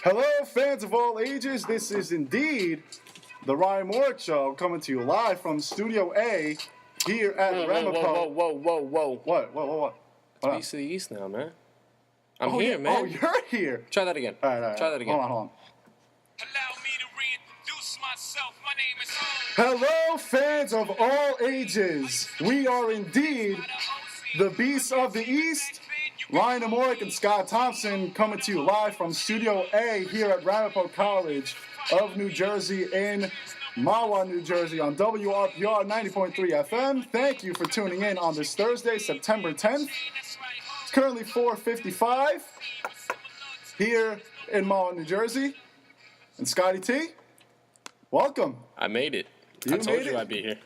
Hello, fans of all ages. This is indeed the Ryan Morik Show, coming to you live from Studio A here at Ramapo. Whoa. What? East to the East now, man. I'm here, man. Oh, you're here. Try that again. All right. Try that again. Hold on. Allow me to reintroduce myself. My name is Hello, fans of all ages. We are indeed the Beasts of the East. Ryan Morik and Scott Thompson coming to you live from Studio A here at Ramapo College of New Jersey in Mahwah, New Jersey on WRPR 90.3 FM. Thank you for tuning in on this Thursday, September 10th. It's currently 4:55 here in Mahwah, New Jersey. And Scotty T, welcome. I made it. You I told made you it? I'd be here.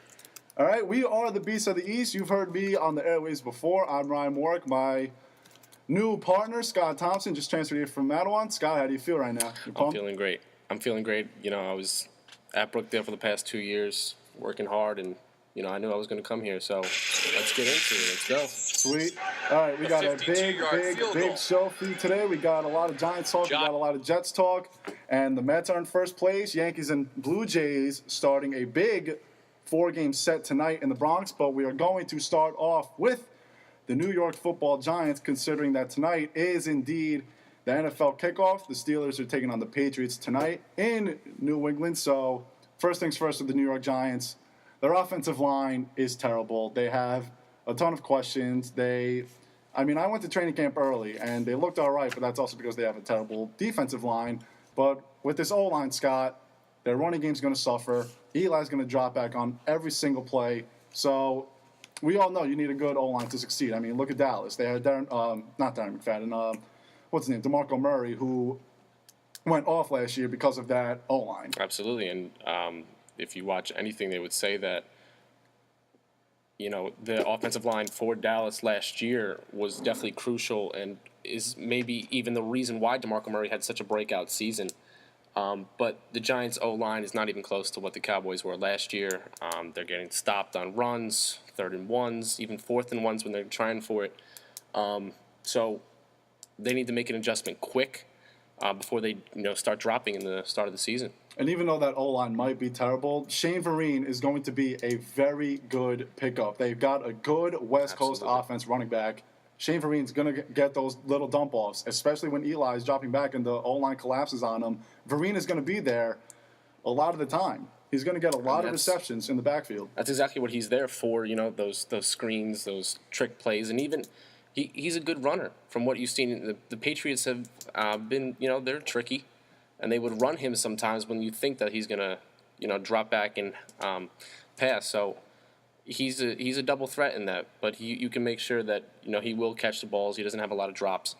All right, we are the Beasts of the East. You've heard me on the airwaves before. I'm Ryan Morik. My new partner, Scott Thompson, just transferred here from Mattawan. Scott, how do you feel right now? You I'm pumped? feeling great. You know, I was at Brookdale for the past 2 years, working hard, and, you know, I knew I was going to come here. So let's get into it. Let's go. Sweet. All right, we got a big show for you today. We got a lot of Giants talk. We got a lot of Jets talk. And the Mets are in first place. Yankees and Blue Jays starting a big 4-game set tonight in the Bronx. But we are going to start off with the New York Football Giants, considering that tonight is indeed the NFL kickoff. The Steelers are taking on the Patriots tonight in New England. So first things first with the New York Giants. Their offensive line is terrible. They have a ton of questions. I went to training camp early, and they looked all right, but that's also because they have a terrible defensive line. But with this O-line, Scott, their running game's going to suffer. Eli's going to drop back on every single play. So we all know you need a good O-line to succeed. I mean, look at Dallas. They had not Darren McFadden, what's his name? DeMarco Murray, who went off last year because of that O-line. Absolutely. And if you watch anything, they would say that, you know, the offensive line for Dallas last year was definitely crucial and is maybe even the reason why DeMarco Murray had such a breakout season. But the Giants' O-line is not even close to what the Cowboys were last year. They're getting stopped on runs, 3rd and 1s, even 4th and 1s when they're trying for it. So they need to make an adjustment quick before they start dropping in the start of the season. And even though that O-line might be terrible, Shane Vereen is going to be a very good pickup. They've got a good West Coast offense running back. Shane Vereen's going to get those little dump-offs, especially when Eli is dropping back and the O-line collapses on him. Vereen is going to be there a lot of the time. He's going to get a lot of receptions in the backfield. That's exactly what he's there for, those screens, those trick plays, and even he's a good runner from what you've seen. The Patriots have been, they're tricky, and they would run him sometimes when you think that he's going to, drop back and pass. So he's a double threat in that, but you can make sure that he will catch the balls. He doesn't have a lot of drops,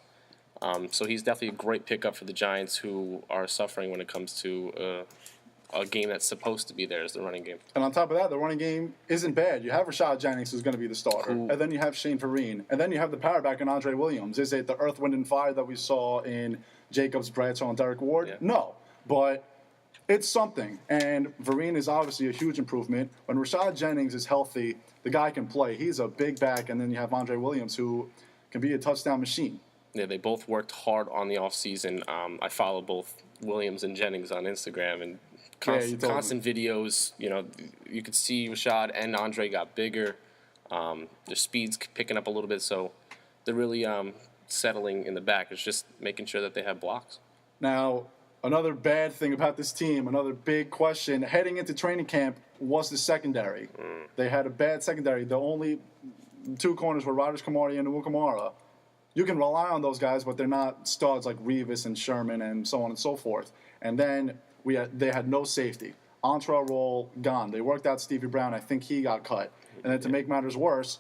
so he's definitely a great pickup for the Giants, who are suffering when it comes to a game that's supposed to be there as the running game. And on top of that, the running game isn't bad. You have Rashad Jennings, who's going to be the starter, and then you have Shane Vereen, and then you have the power back in Andre Williams. Is it the earth, wind, and fire that we saw in Jacobs, Bradshaw, and Derek Ward? Yeah. No, but it's something, and Vereen is obviously a huge improvement. When Rashad Jennings is healthy, the guy can play. He's a big back, and then you have Andre Williams, who can be a touchdown machine. Yeah, they both worked hard on the offseason. I follow both Williams and Jennings on Instagram, and constant videos. You could see Rashad and Andre got bigger. Their speed's picking up a little bit, so they're really settling in the back. It's just making sure that they have blocks. Now, another bad thing about this team, another big question, heading into training camp was the secondary. They had a bad secondary. The only two corners were Rogers Kamara and Kamara. You can rely on those guys, but they're not studs like Revis and Sherman and so on and so forth. And then they had no safety. Antra Roll gone. They worked out Stevie Brown. I think he got cut. And then to make matters worse,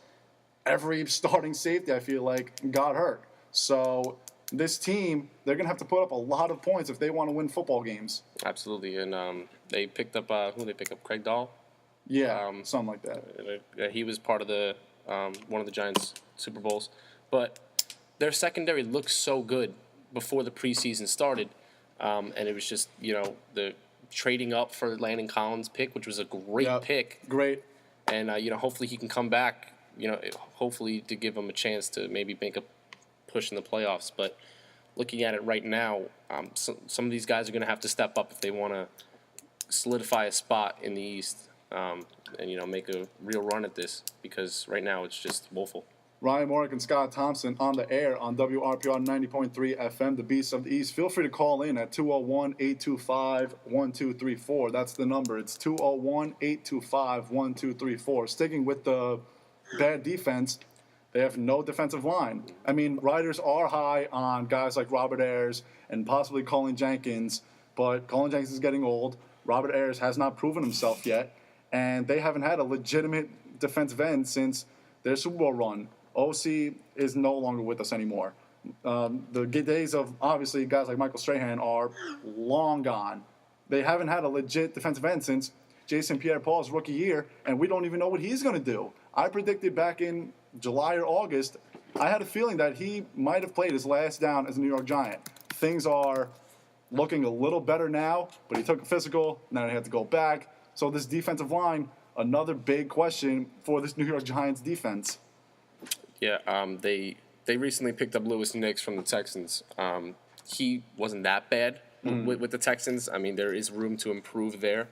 every starting safety, I feel like, got hurt. So this team, they're going to have to put up a lot of points if they want to win football games. Absolutely. And they picked up, who did they pick up? Craig Dahl? Yeah, something like that. He was part of the one of the Giants' Super Bowls. But their secondary looked so good before the preseason started. And it was just, the trading up for Landon Collins' pick, which was a great pick. Great. And, hopefully he can come back, hopefully to give him a chance to maybe make a push in the playoffs. But looking at it right now, some of these guys are going to have to step up if they want to solidify a spot in the East, and make a real run at this, because right now it's just woeful. Ryan Morik and Scott Thompson on the air on WRPR 90.3 FM, the Beast of the East. Feel free to call in at 201-825-1234. That's the number. It's 201-825-1234. Sticking with the bad defense, they have no defensive line. I mean, writers are high on guys like Robert Ayers and possibly Colin Jenkins, but Colin Jenkins is getting old. Robert Ayers has not proven himself yet, and they haven't had a legitimate defensive end since their Super Bowl run. OC is no longer with us anymore. The days of, obviously, guys like Michael Strahan are long gone. They haven't had a legit defensive end since Jason Pierre-Paul's rookie year, and we don't even know what he's going to do. I predicted back in July or August, I had a feeling that he might have played his last down as a New York Giant. Things are looking a little better now, but he took a physical, now he had to go back. So this defensive line, another big question for this New York Giants defense. Yeah, they recently picked up Lewis Nix from the Texans. He wasn't that bad with the Texans. I mean, there is room to improve there.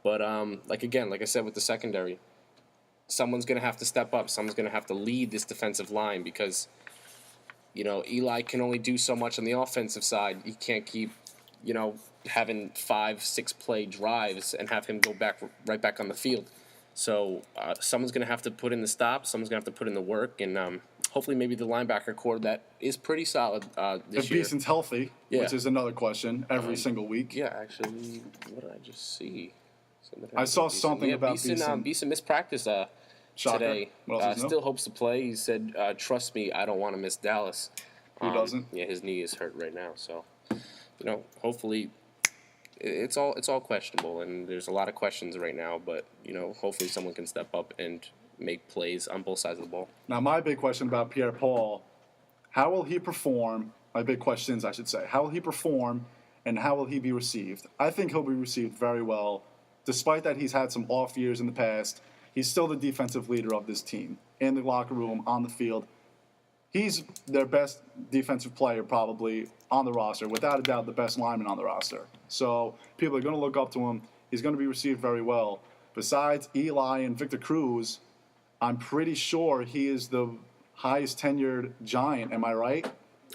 But, like I said, with the secondary, someone's going to have to step up. Someone's going to have to lead this defensive line because, Eli can only do so much on the offensive side. He can't keep, having 5-6 play drives and have him go right back on the field. So someone's going to have to put in the stops. Someone's going to have to put in the work. And hopefully maybe the linebacker core that is pretty solid this year. If Beeson's healthy, which is another question every single week. Yeah, actually, what did I just see? I saw something about Beeson. Beeson missed practice today. Still hopes to play. He said, trust me, I don't want to miss Dallas. Who doesn't? Yeah, his knee is hurt right now. So, hopefully it's all questionable, and there's a lot of questions right now, but, hopefully someone can step up and make plays on both sides of the ball. Now, my big question about Pierre-Paul, how will he perform? My big questions, I should say. How will he perform, and how will he be received? I think he'll be received very well. Despite that he's had some off years in the past, he's still the defensive leader of this team, in the locker room, on the field. He's their best defensive player probably on the roster, without a doubt the best lineman on the roster. So people are going to look up to him. He's going to be received very well. Besides Eli and Victor Cruz, I'm pretty sure he is the highest tenured Giant. Am I right?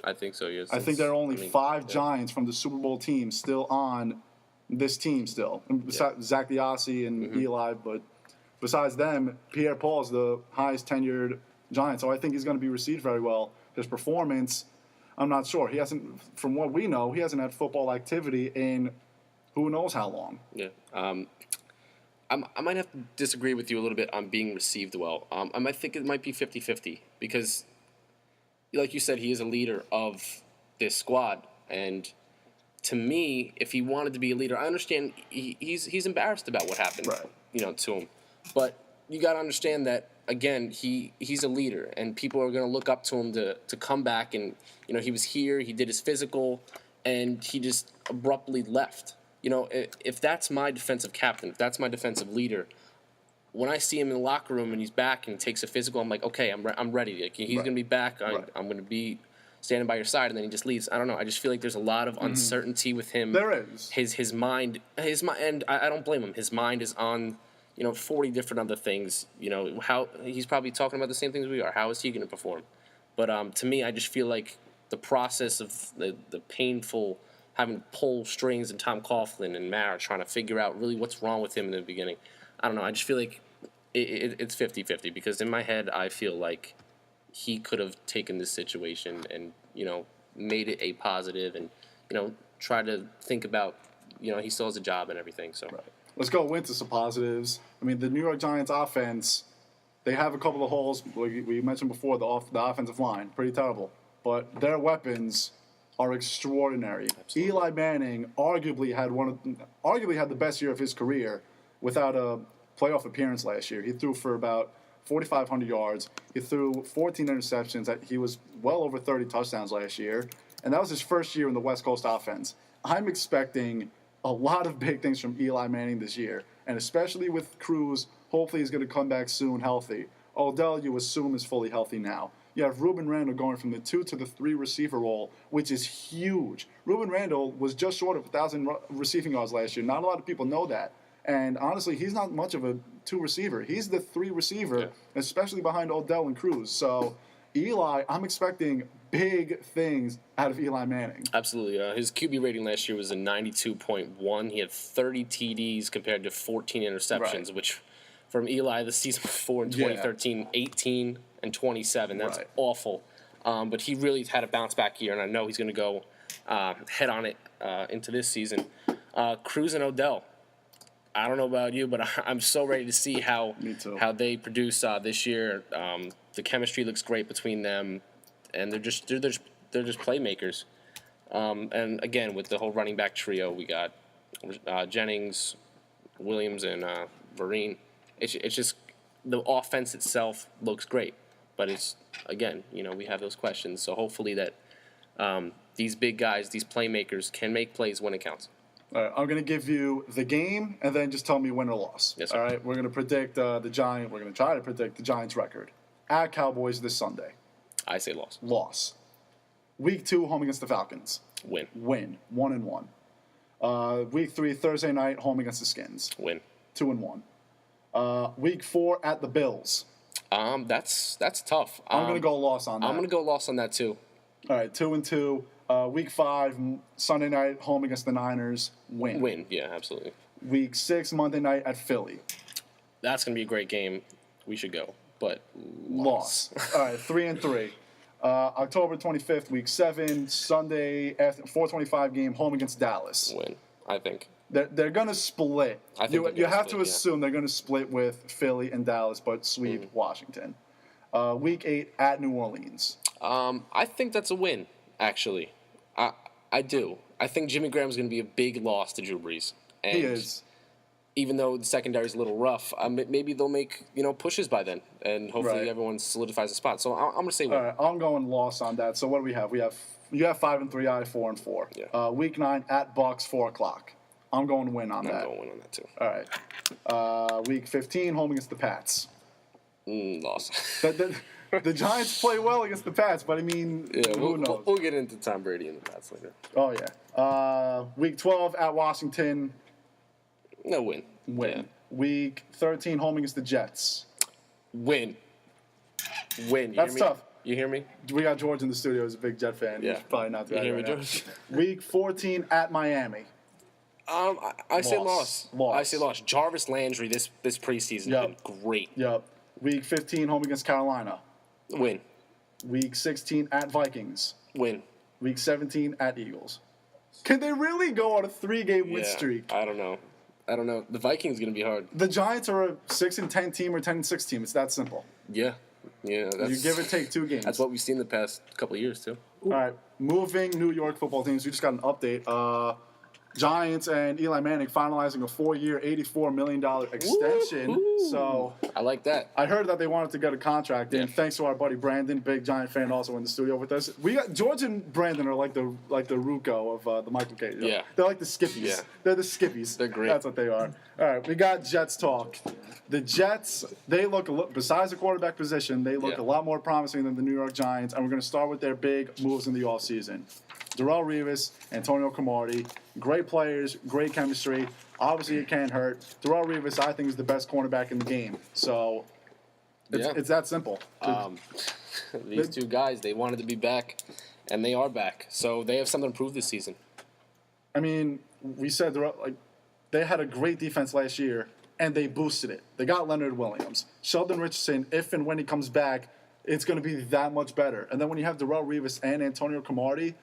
I think so, yes. I think there are only five Giants from the Super Bowl team still on this team still. Besides Zach Diassi and Eli, but besides them, Pierre-Paul is the highest tenured Giant. So I think he's going to be received very well. His performance, I'm not sure. He hasn't, from what we know, he hasn't had football activity in who knows how long. Yeah. I might have to disagree with you a little bit on being received well. I might think it might be 50-50 because, like you said, he is a leader of this squad. And to me, if he wanted to be a leader, I understand he's embarrassed about what happened, to him. But you got to understand that, again, he's a leader, and people are going to look up to him to come back. And, he was here, he did his physical, and he just abruptly left. If that's my defensive captain, if that's my defensive leader, when I see him in the locker room and he's back and takes a physical, I'm like, okay, I'm ready. Like, he's going to be back. I'm going to be standing by your side, and then he just leaves. I don't know. I just feel like there's a lot of uncertainty with him. There is. His mind, and I don't blame him. His mind is on 40 different other things. How he's probably talking about the same things we are. How is he going to perform? But to me, I just feel like the process of the painful having to pull strings and Tom Coughlin and Mara trying to figure out really what's wrong with him in the beginning. I don't know. I just feel like it's 50-50 because in my head I feel like he could have taken this situation and, made it a positive and, try to think about, he still has a job and everything. So Let's go into some positives. I mean, the New York Giants offense, they have a couple of holes. Like we mentioned before, the offensive line, pretty terrible. But their weapons are extraordinary. Absolutely. Eli Manning arguably had the best year of his career without a playoff appearance last year. He threw for about 4,500 yards. He threw 14 interceptions. He was well over 30 touchdowns last year. And that was his first year in the West Coast offense. I'm expecting a lot of big things from Eli Manning this year. And especially with Cruz, hopefully he's going to come back soon healthy. Odell, you assume, is fully healthy now. You have Ruben Randle going from the 2 to the 3 receiver role, which is huge. Ruben Randle was just short of 1,000 receiving yards last year. Not a lot of people know that. And honestly, he's not much of a 2 receiver. He's the 3 receiver, especially behind Odell and Cruz. So Eli, I'm expecting big things out of Eli Manning. Absolutely. His QB rating last year was a 92.1. He had 30 TDs compared to 14 interceptions, which from Eli the season before in 2013, 18 and 27. That's awful. But he really had a bounce back year, and I know he's going to go head on it into this season. Cruz and Odell. I don't know about you, but I'm so ready to see how they produce this year. The chemistry looks great between them, and they're just playmakers. And again, with the whole running back trio, we got Jennings, Williams, and Vereen. It's just the offense itself looks great, but it's again, we have those questions. So hopefully that these big guys, these playmakers, can make plays when it counts. All right, I'm going to give you the game, and then just tell me win or loss. Yes, sir. All right, we're going to predict We're going to try to predict the Giants' record at Cowboys this Sunday. I say loss. Loss. Week 2, home against the Falcons. Win. 1-1. Week 3, Thursday night, home against the Skins. Win. 2-1. Week 4 at the Bills. That's tough. I'm going to go loss on that. I'm going to go loss on that too. All right, 2-2. Week 5, Sunday night, home against the Niners. Win. Yeah, absolutely. Week 6, Monday night at Philly. That's going to be a great game. We should go, but Loss. All right, 3-3. October 25th, Week 7, Sunday, 4:25 game, home against Dallas. Win, I think. They're going to split. I think you have to assume they're going to split with Philly and Dallas, but sweep Washington. Week 8 at New Orleans. I think that's a win, actually. I do. I think Jimmy Graham's going to be a big loss to Drew Brees. And he is. Even though the secondary is a little rough, maybe they'll make pushes by then, and hopefully everyone solidifies a spot. So I'm going to say win. All right, I'm going loss on that. So what do we have? You have 5-3, I have 4-4. Yeah. Week 9 at Bucks, 4:00. I'm going win on that. I'm going win on that too. All right. Week 15, home against the Pats. Loss. The Giants play well against the Pats, but I mean, who knows? We'll get into Tom Brady and the Pats later. Oh, yeah. Week 12 at Washington. No, win. Win. Yeah. Week 13, home against the Jets. Win. That's tough. You hear me? We got George in the studio. He's a big Jet fan. Yeah. He's probably not You that hear me, right now. George? Week 14 at Miami. I say loss. Loss. I say loss. Jarvis Landry this preseason has been great. Yep. Week 15, home against Carolina. Win. Week 16 at Vikings. Win. Week 17 at Eagles. Can they really go on a 3-game win streak? I don't know. The Vikings going to be hard. The Giants are a 6-10 team or 10-6 team. It's that simple. Yeah. You give or take 2 games. That's what we've seen the past couple of years too. All right, moving New York football teams. We just got an update. Giants and Eli Manning finalizing a 4-year, $84 million extension. Woo-hoo. So I like that. I heard that they wanted to get a contract in. Thanks to our buddy Brandon, big Giant fan, also in the studio with us. We got George and Brandon are like the Ruco of the Michael K. Yeah, they're like the Skippies. Yeah. They're the Skippies. They're great. That's what they are. All right, we got Jets talk. The Jets, they look besides the quarterback position, they look a lot more promising than the New York Giants. And we're going to start with their big moves in the offseason. Darrelle Revis, Antonio Cromartie, great players, great chemistry. Obviously, it can't hurt. Darrelle Revis, I think, is the best cornerback in the game. So it's that simple. These two guys, they wanted to be back, and they are back. So they have something to prove this season. I mean, we said they had a great defense last year, and they boosted it. They got Leonard Williams. Sheldon Richardson, if and when he comes back, it's going to be that much better. And then when you have Darrelle Revis and Antonio Cromartie,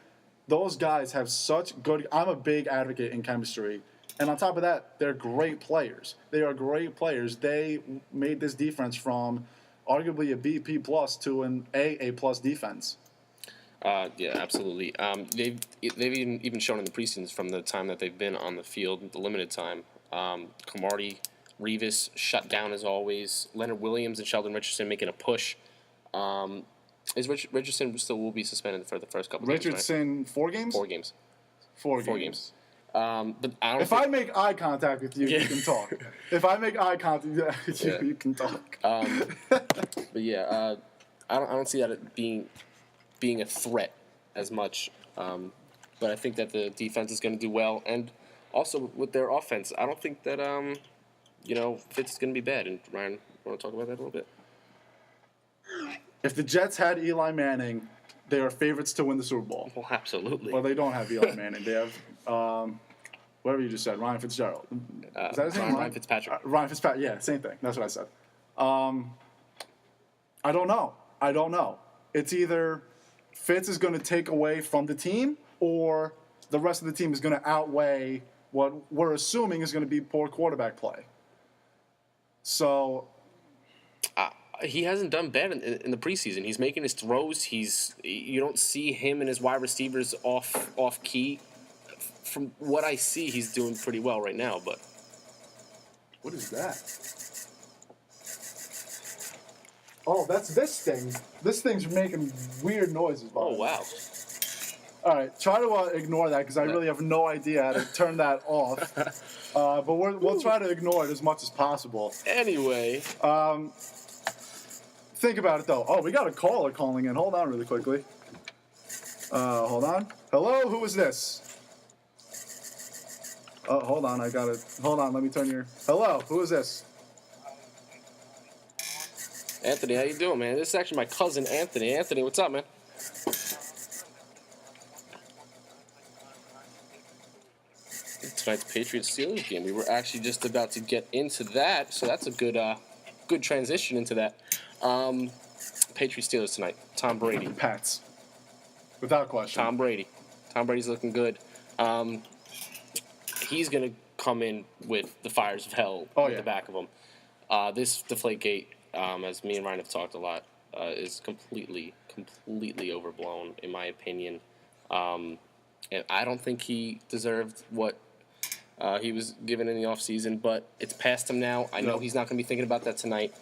those guys have such good – I'm a big advocate in chemistry. And on top of that, they're great players. They are great players. They made this defense from arguably a BP plus to an AA plus defense. Yeah, absolutely. They've even shown in the preseasons from the time that they've been on the field, the limited time. Cromartie, Revis shut down as always. Leonard Williams and Sheldon Richardson making a push. Is Richardson still will be suspended for the first couple of games, Richardson, right? 4 games? 4 games. 4 games. But I don't if I make eye contact with you, you can talk. If I make eye contact with you, you can talk. But yeah, I don't see that it being a threat as much. But I think that the defense is going to do well, and also with their offense, I don't think that Fitz is going to be bad. And Ryan, want to talk about that a little bit? If the Jets had Eli Manning, they are favorites to win the Super Bowl. Well, absolutely. Well, they don't have Eli Manning. They have whatever you just said, Ryan Fitzgerald. Is that his name? Ryan Fitzpatrick. Ryan Fitzpatrick. Yeah, same thing. That's what I said. I don't know. It's either Fitz is going to take away from the team, or the rest of the team is going to outweigh what we're assuming is going to be poor quarterback play. So he hasn't done bad in the preseason. He's making his throws. You don't see him and his wide receivers off key. From what I see, he's doing pretty well right now. But what is that? Oh, that's this thing. This thing's making weird noises. Oh, wow. All right, try to ignore that because I really have no idea how to turn that off. But we'll try to ignore it as much as possible. Anyway. Think about it, though. Oh, we got a caller calling in. Hold on really quickly. Hold on. Hello, who is this? Oh, hold on. Hold on, let me turn your... Hello, who is this? Anthony, how you doing, man? This is actually my cousin, Anthony. Anthony, what's up, man? Tonight's Patriots-Steelers game. We were actually just about to get into that, so that's a good transition into that. Patriots-Steelers tonight. Tom Brady. Pats. Without question. Tom Brady. Tom Brady's looking good. He's going to come in with the fires of hell at the back of him. This Deflategate, as me and Ryan have talked a lot, is completely overblown, in my opinion. And I don't think he deserved what he was given in the offseason, but it's past him now. I know he's not going to be thinking about that tonight.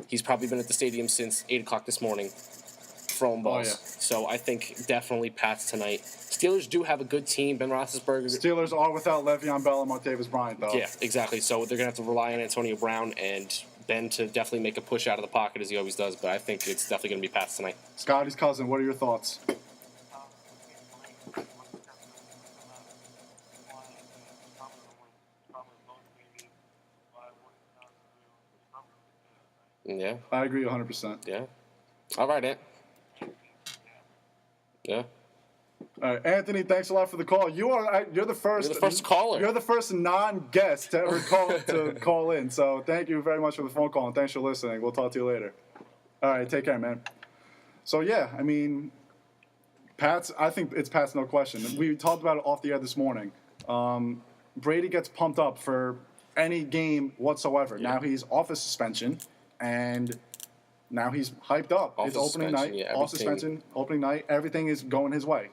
He's probably been at the stadium since 8 o'clock this morning, throwing balls. Oh, yeah. So I think definitely Pats tonight. Steelers do have a good team. Ben Roethlisberger. Steelers are without Le'Veon Bell and Martavis Bryant, though. Yeah, exactly. So they're going to have to rely on Antonio Brown and Ben to definitely make a push out of the pocket as he always does. But I think it's definitely going to be Pats tonight. Scotty's cousin, what are your thoughts? Yeah. I agree 100%. Yeah. All right, Ant. Yeah. All right, Anthony, thanks a lot for the call. You're the first. You're the first caller. You're the first non-guest to ever call in. So thank you very much for the phone call, and thanks for listening. We'll talk to you later. All right, take care, man. So, yeah, I mean, Pats, I think it's Pats, no question. We talked about it off the air this morning. Brady gets pumped up for any game whatsoever. Yeah. Now he's off his suspension, and now he's hyped up. It's opening night, off suspension, opening night. Everything is going his way.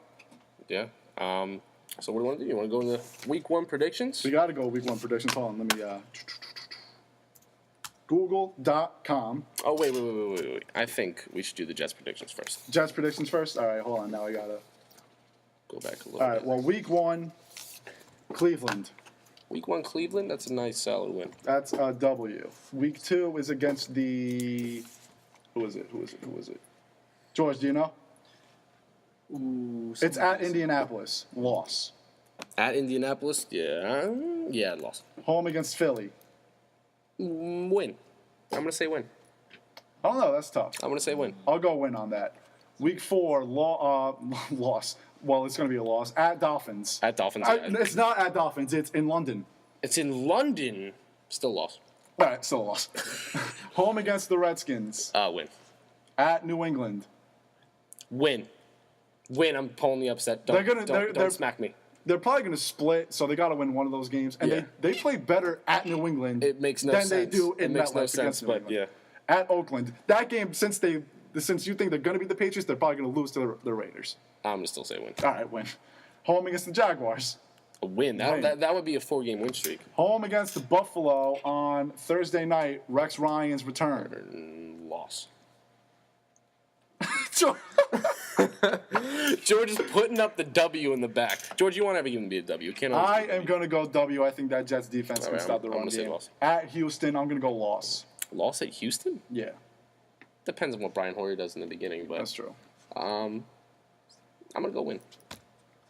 Yeah. So what do you want to do? You want to go into Week 1 predictions? We got to go Week 1 predictions. Hold on, let me... Google.com. Oh, wait. I think we should do the Jets predictions first. Jets predictions first? All right, hold on. Now I got to... Go back a little bit. All right, well, Week 1, Cleveland. Week 1, Cleveland? That's a nice, solid win. That's a W. Week 2 is against the... Who is it? George, do you know? Ooh, it's at Indianapolis. Loss. At Indianapolis? Yeah, loss. Home against Philly. Win. I'm going to say win. I don't know. That's tough. I'm going to say win. I'll go win on that. Week 4, loss. Well, it's going to be a loss. At Dolphins. At Dolphins. It's not at Dolphins. It's in London. It's in London. Still loss. All right, still a loss. Home against the Redskins. Win. At New England. Win. I'm pulling the upset. Don't smack me. They're probably going to split, so they got to win one of those games. And they play better at New England than they do in MetLife against New England. At Oakland. That game, since you think they're going to be the Patriots, they're probably going to lose to the Raiders. I'm going to still say win. All right, win. Home against the Jaguars. A win. That would be a 4-game win streak. Home against the Buffalo on Thursday night. Rex Ryan's return. Loss. George is putting up the W in the back. George, you won't ever even be a W. I am going to go W. I think that Jets defense can stop the run game. At Houston, I'm going to go loss. Loss at Houston? Yeah. depends on what Brian Hoyer does in the beginning, but That's true. I'm gonna go win.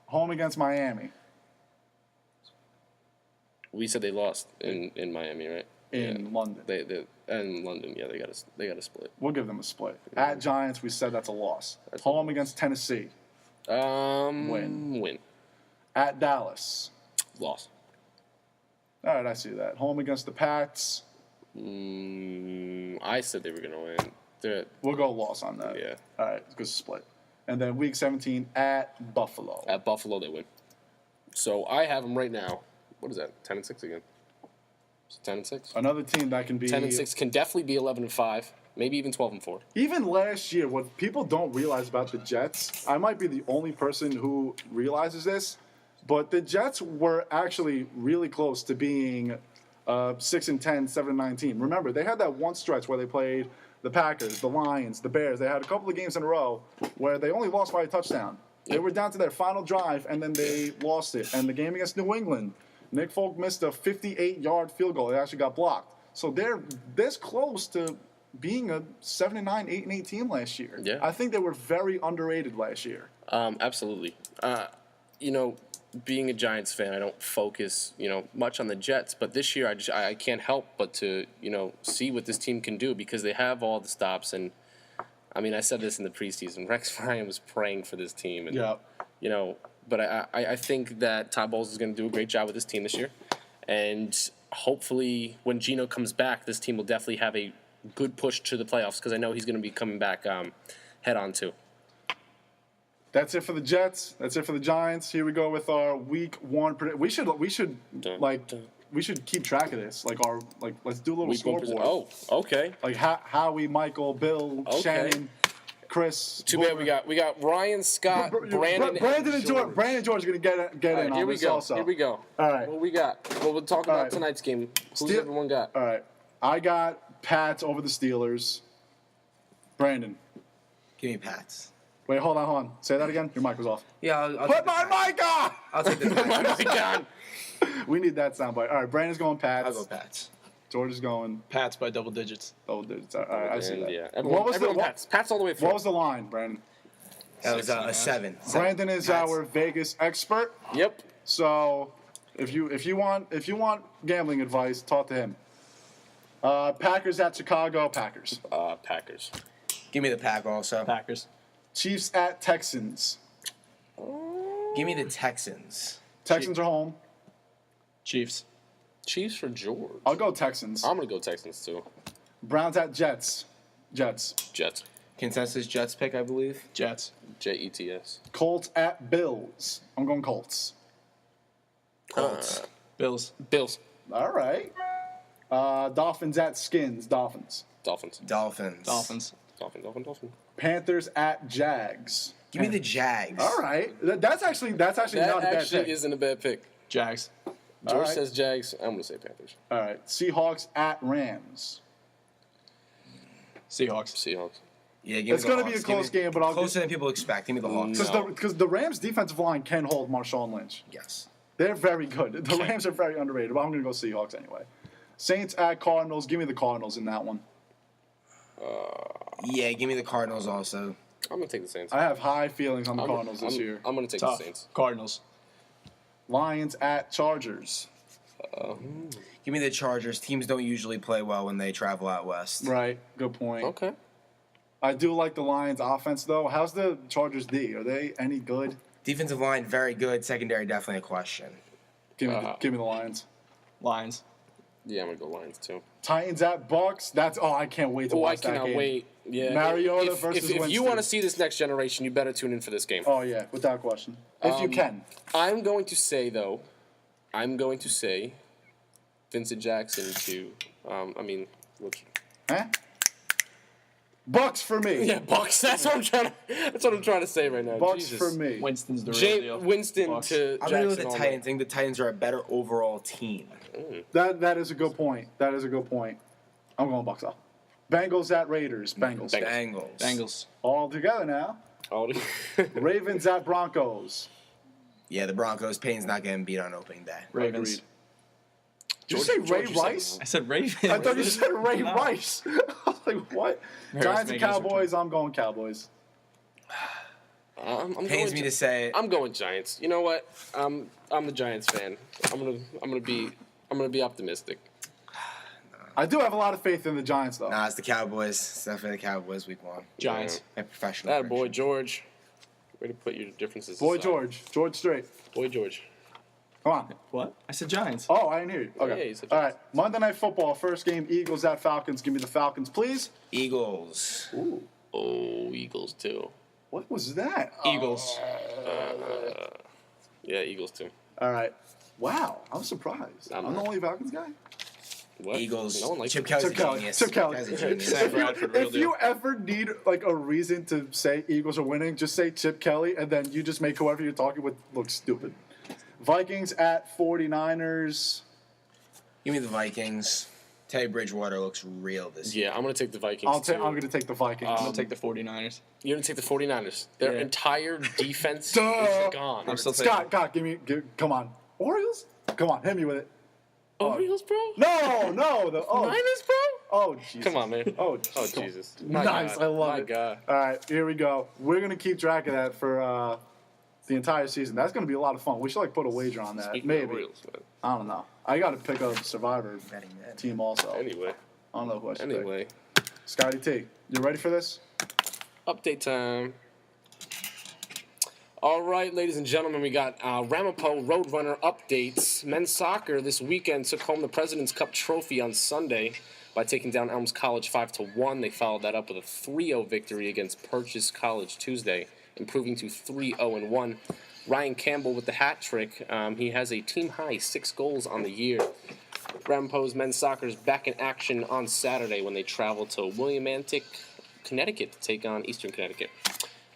Home against Miami. We said they lost in Miami, right? In London. They in London, yeah, they got a split. We'll give them a split. At Giants, we said that's a loss. That's Home against Tennessee. Win. At Dallas. Loss. All right, I see that. Home against the Pats. I said they were gonna win. We'll go loss on that. Yeah. All right, it's a good split. And then Week 17 at Buffalo. At Buffalo, they win. So I have them right now. What is that? 10-6 again. 10-6. Another team that can be 10-6 can definitely be 11-5, maybe even 12-4. Even last year, what people don't realize about the Jets, I might be the only person who realizes this, but the Jets were actually really close to being 6-10, 7-9 Remember, they had that one stretch where they played the Packers, the Lions, the Bears. They had a couple of games in a row where they only lost by a touchdown. They were down to their final drive, and then they lost it. And the game against New England, Nick Folk missed a 58-yard field goal. It actually got blocked. So they're this close to being a 7-9, 8-8 team last year. Yeah. I think they were very underrated last year. Absolutely. Being a Giants fan, I don't focus, much on the Jets. But this year, I can't help but to, see what this team can do because they have all the stops. And, I said this in the preseason. Rex Ryan was praying for this team. And, but I think that Todd Bowles is going to do a great job with this team this year. And hopefully when Geno comes back, this team will definitely have a good push to the playoffs because I know he's going to be coming back head on too. That's it for the Jets. That's it for the Giants. Here we go with our Week 1 prediction. We should keep track of this. Let's do a little Week 1 scoreboard. Oh, okay. Like Howie, Michael, Bill, Okay. Shannon, Chris. Too bad we got Ryan, Scott, Brandon, and George. Brandon and George are going to get All right, in here on we this go. also. Here we go. All right. What we got? Well, we'll talk about right. tonight's game. Who's everyone got? All right. I got Pats over the Steelers. Brandon. Give me Pats. Wait, hold on. Say that again. Your mic was off. Yeah, I'll Put take the my Pats. mic on! I'll take the Pats. We need that soundbite. All right, Brandon's going Pats. I'll go Pats. George is going Pats by double digits. double digits. All right, I see And, that. yeah. What Everyone was Pats all the way through. What was the line, Brandon? That was a 7. Brandon is Pats. our Vegas expert. Yep. So if you want gambling advice, talk to him. Packers at Chicago. Packers. Packers. Give me the Pack also. Packers. Chiefs at Texans. Give me the Texans. Texans are home. Chiefs. Chiefs for George. I'll go Texans. I'm gonna go Texans too. Browns at Jets. Jets. Jets. Consensus Jets pick, I believe. Jets. Jets. Colts at Bills. I'm going Colts. Colts. Bills. Bills. All right. Dolphins at Skins. Dolphins. Dolphins. Dolphins. Panthers at Jags. Give me the Jags. All right. That's actually That not a bad actually pick. isn't a bad pick. Jags. All George right. says Jags. I'm gonna say Panthers. All right. Seahawks at Rams. Seahawks. Yeah, give It's me the going to be a Hawks. close game, but I'll Closer than people expect. Give me the Hawks. No. because the Rams defensive line can hold Marshawn Lynch. Yes. They're very good. The Rams are very underrated, but I'm going to go Seahawks anyway. Saints at Cardinals. Give me the Cardinals in that one. Yeah, give me the Cardinals also. I'm gonna take the Saints. I have high feelings on the Cardinals this year. I'm gonna take Tough. the Saints. Cardinals. Lions at Chargers. Give me the Chargers. Teams don't usually play well when they travel out west. Right. Good point. Okay. I do like the Lions offense, though. How's the Chargers D? Are they any good? Defensive line, very good. Secondary, definitely a question. Give me the Lions. Lions. Yeah, I'm gonna go Lions too. Titans at Bucks. I can't wait to Oh, I watch that cannot game. wait. Yeah. Mariota if, versus if you Winston. want to see this next generation, you better tune in for this game. Oh yeah, without question. If you can. I'm going to say Vincent Jackson to Huh? Bucks for me. yeah, Bucks. That's what I'm trying to say right now. Bucks Jesus. for me. Winston's the real deal. Winston Bucks. to I'm Jackson. going to go with the all Titans. I think the Titans are a better overall team. That is a good point. I'm going Bucks. Bengals at Raiders. Bengals. Bengals. All together now. All Ravens at Broncos. Yeah, the Broncos. Payne's not getting beat on opening day. Ravens. Agreed. Did you say Ray George, you said- Rice? I said Ravens. I thought you said Ray No. Rice. I was like, what? Harris Giants and making his Cowboys. I'm going Cowboys. I'm Pains going me to say it. I'm going Giants. You know what? I'm the Giants fan. I'm gonna be optimistic. I do have a lot of faith in the Giants, though. Nah, it's the Cowboys. It's definitely the Cowboys week 1. Giants. My professional. That boy prediction. George. Way to put your differences. Boy aside. George straight. Boy George. Come on. What? I said Giants. Oh, I didn't hear you. Yeah, Okay. you said All right. Monday Night Football, first game, Eagles at Falcons. Give me the Falcons, please. Eagles. Ooh. Oh, Eagles too. What was that? Eagles. Yeah, Eagles too. All right. Wow. I'm surprised. I'm the only Falcons guy. What? Eagles. No one likes Chip it. Kelly's Chip a Kelly. genius. Chip Kelly. Guy's a genius. Sam Bradford, real If deal. you ever need like a reason to say Eagles are winning, just say Chip Kelly, and then you just make whoever you're talking with look stupid. Vikings at 49ers. Give me the Vikings. Teddy Bridgewater looks real this year. Yeah, I'm gonna take the Vikings. I'm too. going to take the Vikings. I'm going to take the 49ers. You're gonna take the 49ers. Their Yeah. entire defense Duh. is gone. I'm still taking Scott, come on. Orioles? Come on, hit me with it. Orioles, bro. No. Niners, bro. Oh, Jesus. Come on, man. Oh, Oh, come on. Jesus. My Nice, God. I love My it. God. All right, here we go. We're going to keep track of that for the entire season. That's going to be a lot of fun. We should put a wager on that. Speaking of Maybe. Orioles, man. I don't know. I got to pick a Survivor Betting that. team also. Anyway. I don't know who I should pick. Anyway. Scotty T, you ready for this? Update time. All right, ladies and gentlemen, we got Ramapo Roadrunner updates. Men's soccer this weekend took home the President's Cup trophy on Sunday by taking down Elms College 5-1. They followed that up with a 3-0 victory against Purchase College Tuesday, improving to 3-0-1. Ryan Campbell with the hat trick. He has a team-high 6 goals on the year. Ramapo's men's soccer is back in action on Saturday when they travel to Willimantic, Connecticut to take on Eastern Connecticut.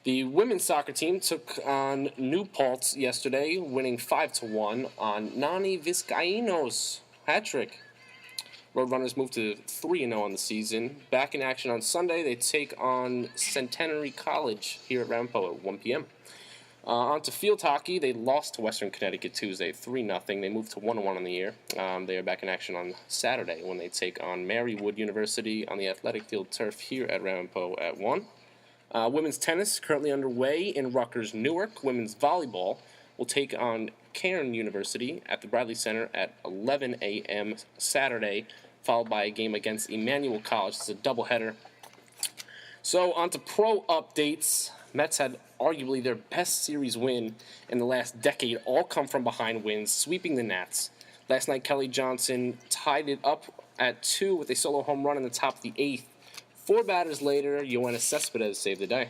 The women's soccer team took on New Paltz yesterday, winning 5-1 on Nani Vizcaíno's hat trick. Roadrunners moved to 3-0 on the season. Back in action on Sunday, they take on Centenary College here at Ramapo at 1 p.m. On to field hockey. They lost to Western Connecticut Tuesday, 3-0. They moved to 1-1 on the year. They are back in action on Saturday when they take on Marywood University on the athletic field turf here at Ramapo at 1. Women's tennis currently underway in Rutgers, Newark. Women's volleyball will take on Cairn University at the Bradley Center at 11 a.m. Saturday, followed by a game against Emmanuel College. It's a doubleheader. So on to pro updates. Mets had arguably their best series win in the last decade, all come from behind wins, sweeping the Nats. Last night, Kelly Johnson tied it up at 2 with a solo home run in the top of the 8th. 4 batters later, Yoenis Cespedes saved the day.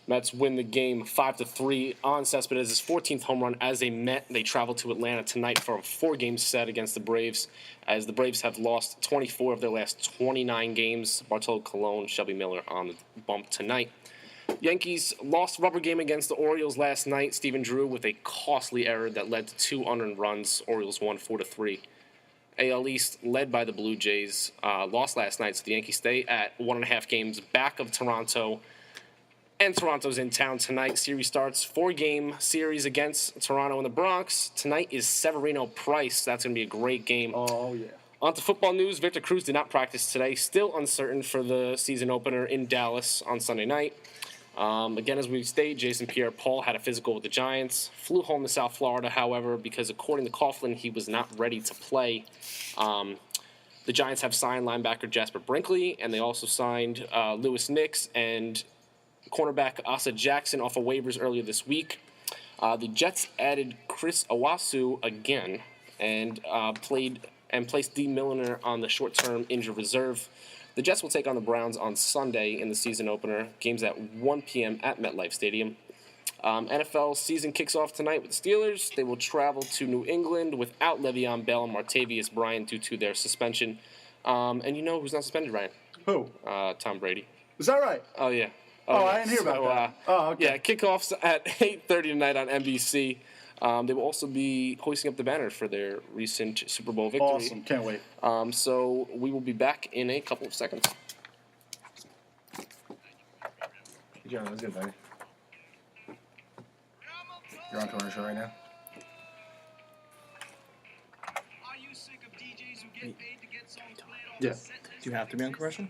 Mets win the game 5-3 on Cespedes' 14th home run as a Met. They travel to Atlanta tonight for a 4-game set against the Braves, as the Braves have lost 24 of their last 29 games. Bartolo Colon, Shelby Miller on the bump tonight. Yankees lost rubber game against the Orioles last night. Stephen Drew with a costly error that led to 2 unearned runs. Orioles won 4-3. AL East, led by the Blue Jays, lost last night, so the Yankees stay at 1.5 games back of Toronto. And Toronto's in town tonight. Series starts 4-game series against Toronto in the Bronx. Tonight is Severino Price. That's going to be a great game. Oh, yeah. On to football news. Victor Cruz did not practice today. Still uncertain for the season opener in Dallas on Sunday night. Again, as we stated, Jason Pierre-Paul had a physical with the Giants. Flew home to South Florida, however, because according to Coughlin, he was not ready to play. The Giants have signed linebacker Jasper Brinkley, and they also signed Lewis Nix and cornerback Asa Jackson off of waivers earlier this week. The Jets added Chris Owasu again and placed D. Milliner on the short-term injured reserve. The Jets will take on the Browns on Sunday in the season opener. Games at 1 p.m. at MetLife Stadium. NFL season kicks off tonight with the Steelers. They will travel to New England without Le'Veon Bell and Martavius Bryant due to their suspension. And you know who's not suspended, Ryan? Who? Tom Brady. Is that right? Oh, yeah. Oh, yeah. I didn't hear about that. Oh, okay. Yeah, kickoffs at 8:30 tonight on NBC. They will also be hoisting up the banner for their recent Super Bowl victory. Awesome. Can't wait. So we will be back in a couple of seconds. Good job. That was good, buddy. You're on commercial right now? Yeah. Do you have to be on commercial?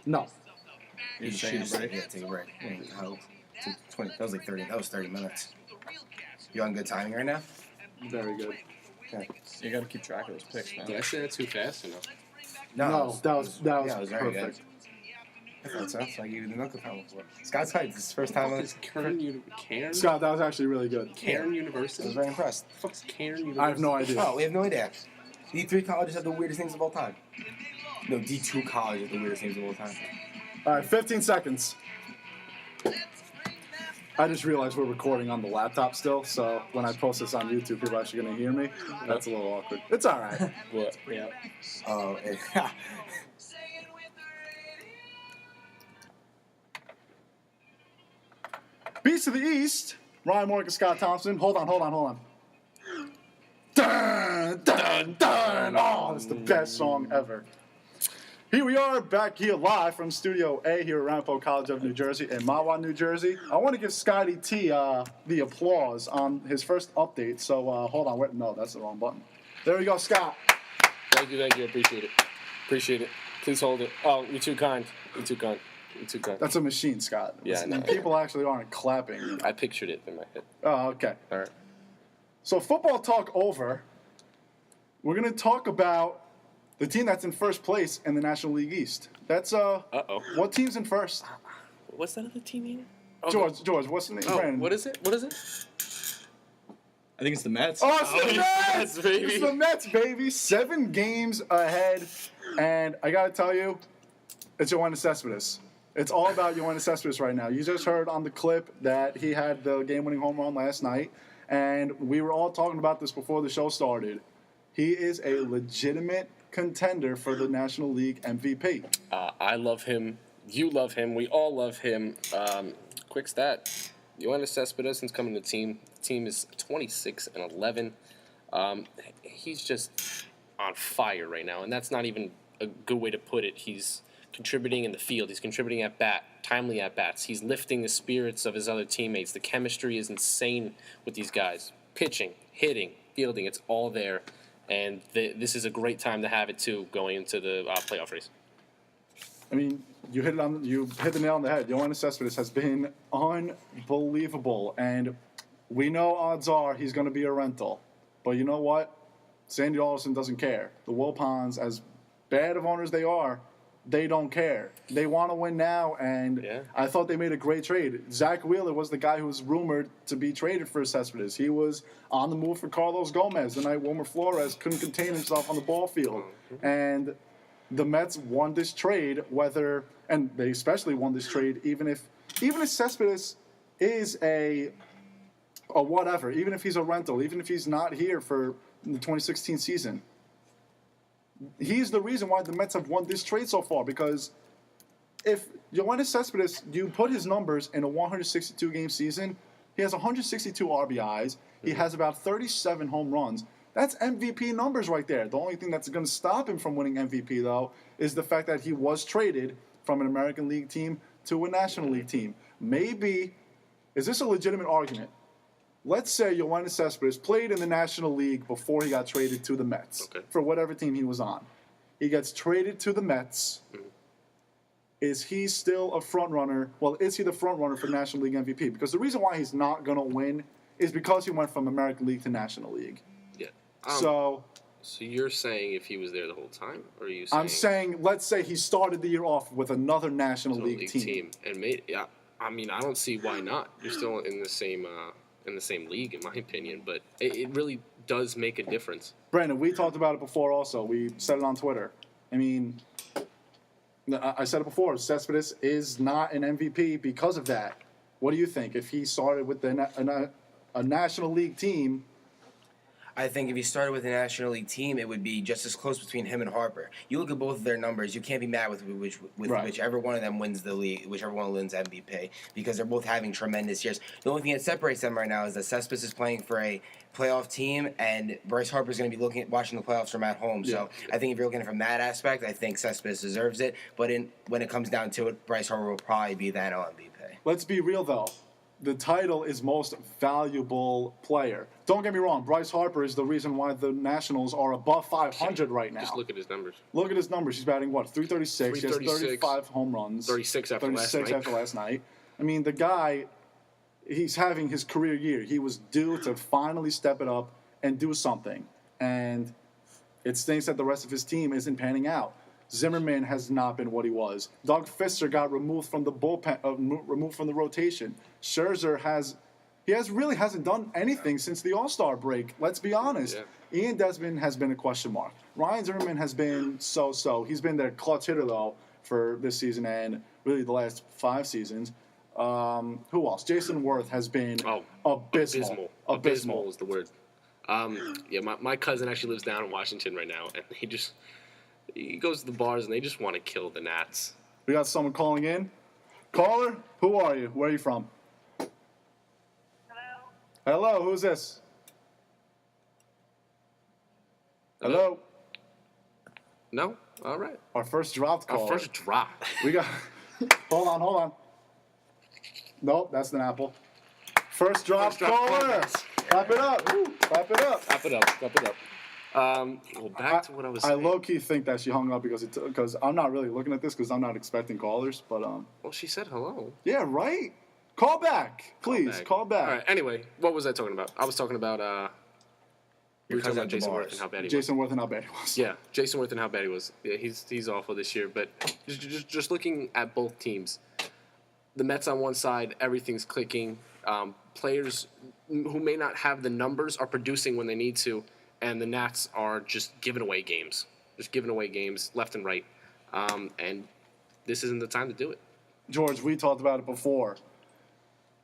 No. You're You saying should break? Yeah, take a break. How? 20. That was like 30. That was 30 minutes. You on good timing right now? Very good. Okay. You got to keep track of those picks, man. Did I say that too fast or no? No, that was yeah, it was very perfect. good. I thought so. So I gave you the knuckle pound before. Scott's hyped. This is his first time on Is Cairn? Scott, that was actually really good. Cairn I University? was very impressed. The fuck's Cairn University? I have no idea. Oh, we have no idea. D3 colleges have the weirdest things of all time. No, D2 college have the weirdest things of all time. All right, 15 seconds. I just realized we're recording on the laptop still, so when I post this on YouTube, people are actually going to hear me. That's a little awkward. It's all right. What? Yeah. Oh, Beast of the East, Ryan Morik and Scott Thompson. Hold on. Dun, dun, dun. Oh, that's the best song ever. Here we are, back here live from Studio A here at Ramapo College of New Jersey in Mahwah, New Jersey. I want to give Scotty T the applause on his first update. So hold on, wait, no, that's the wrong button. There we go, Scott. Thank you. Appreciate it. Please hold it. Oh, you're too kind. That's a machine, Scott. Yeah, I know. People actually aren't clapping. I pictured it in my head. Oh, okay. All right. So football talk over. We're going to talk about the team that's in first place in the National League East. That's Uh-oh. What team's in first? What's that other team name? Oh, George, what's the name? Oh, Brandon? what is it? I think it's the Mets. Oh, it's the Mets! Mets, baby. It's the Mets, baby. 7 games ahead. And I got to tell you, it's Yoenis Cespedes. It's all about Yoenis Cespedes right now. You just heard on the clip that he had the game-winning home run last night. And we were all talking about this before the show started. He is a legitimate contender for the National League MVP. I love him. You love him. We all love him. Quick stat. Yoenis Cespedes, since coming to the team is 26-11. He's just on fire right now, and that's not even a good way to put it. He's contributing in the field. He's contributing at bat, timely at bats. He's lifting the spirits of his other teammates. The chemistry is insane with these guys. Pitching, hitting, fielding, it's all there. And this is a great time to have it too, going into the playoff race. I mean, you hit the nail on the head. Yoenis Cespedes has been unbelievable, and we know odds are he's going to be a rental. But you know what? Sandy Alderson doesn't care. The Wilpons, as bad of owners they are, they don't care. They want to win now, and Yeah. I thought they made a great trade. Zach Wheeler was the guy who was rumored to be traded for Cespedes. He was on the move for Carlos Gomez the night Wilmer Flores couldn't contain himself on the ball field. And the Mets won this trade, and they especially won this trade even if Cespedes is a whatever, even if he's a rental, even if he's not here for the 2016 season. He's the reason why the Mets have won this trade so far, because if Yoenis Cespedes, you put his numbers in a 162-game season, he has 162 RBIs, he has about 37 home runs. That's MVP numbers right there. The only thing that's going to stop him from winning MVP, though, is the fact that he was traded from an American League team to a National League team. Is this a legitimate argument? Let's say Yoenis Cespedes played in the National League before he got traded to the Mets for whatever team he was on. He gets traded to the Mets. Is he still a front runner? Well, is he the front runner for National League MVP? Because the reason why he's not going to win is because he went from American League to National League. Yeah. So you're saying if he was there the whole time, or are you saying? I'm saying, let's say he started the year off with another National League team. And made. Yeah. I mean, I don't see why not. You're still in the same league, in my opinion, but it really does make a difference. Brandon, we talked about it before also. We said it on Twitter. I mean, I said it before. Cespedes is not an MVP because of that. What do you think? If he started with a National League team, I think if he started with a National League team, it would be just as close between him and Harper. You look at both of their numbers, you can't be mad with whichever one of them wins the league, whichever one wins MVP, because they're both having tremendous years. The only thing that separates them right now is that Cespedes is playing for a playoff team, and Bryce Harper is going to be watching the playoffs from at home. So I think if you're looking at it from that aspect, I think Cespedes deserves it. But when it comes down to it, Bryce Harper will probably be the NL MVP. Let's be real, though. The title is most valuable player. Don't get me wrong. Bryce Harper is the reason why the Nationals are above 500 right now. Just look at his numbers. Look at his numbers. He's batting, what, 336? He has 35 home runs. 36 after last night. I mean, the guy, he's having his career year. He was due to finally step it up and do something. And it stinks that the rest of his team isn't panning out. Zimmerman has not been what he was. Doug Fister got removed from the bullpen, removed from the rotation. Scherzer really hasn't done anything since the All-Star break. Let's be honest. Yeah. Ian Desmond has been a question mark. Ryan Zimmerman has been so-so. He's been their clutch hitter though for this season and really the last 5 seasons. Who else? Jason Worth has been abysmal. Abysmal is the word. My cousin actually lives down in Washington right now, and he goes to the bars and they just want to kill the Nats. We got someone calling in. Caller, who are you? Where are you from? Hello, who's this? Hello? No? All right. Our first dropped caller. Our first drop. We got... Hold on. Nope, that's an apple. First drop caller. Clap it up. Clap it up. Well, back to what I was saying. I low-key think that she hung up because I'm not really looking at this because I'm not expecting callers, but... Well, she said hello. Yeah, right? Call back. Please, call back. All right, anyway, what was I talking about? I was talking about... we were talking about Jason Worth and how bad he was. Jason Worth and how bad he was. Yeah, Jason Worth and how bad he was. Yeah, he's awful this year, but just looking at both teams, the Mets on one side, everything's clicking. Players who may not have the numbers are producing when they need to, and the Nats are just giving away games. Left and right. And this isn't the time to do it. George, we talked about it before.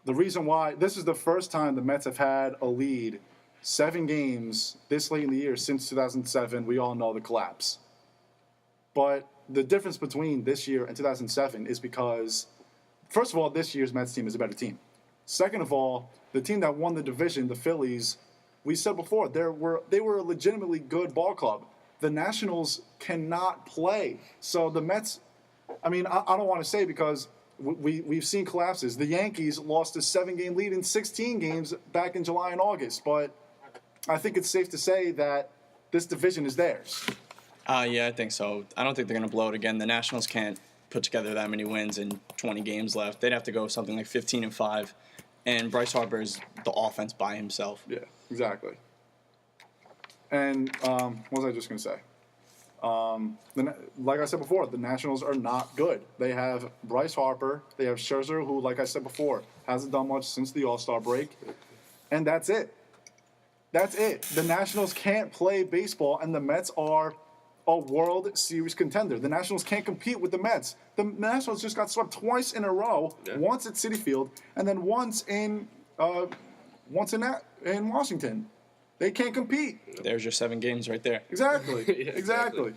The reason why, this is the first time the Mets have had a lead 7 games this late in the year since 2007. We all know the collapse. But the difference between this year and 2007 is because, first of all, this year's Mets team is a better team. Second of all, the team that won the division, the Phillies, we said before, they were a legitimately good ball club. The Nationals cannot play. So the Mets, I mean, I don't want to say because we've seen collapses. The Yankees lost a 7-game lead in 16 games back in July and August. But I think it's safe to say that this division is theirs. Yeah, I think so. I don't think they're going to blow it again. The Nationals can't put together that many wins in 20 games left. They'd have to go something like 15-5. And Bryce Harper is the offense by himself. Yeah, exactly. And what was I just going to say? Like I said before, the Nationals are not good. They have Bryce Harper. They have Scherzer, who, like I said before, hasn't done much since the All-Star break. And that's it. The Nationals can't play baseball, and the Mets are a World Series contender. The Nationals can't compete with the Mets. The Nationals just got swept twice in a row, once at Citi Field, and then once in Washington. They can't compete. There's your 7 games right there. Exactly. Exactly.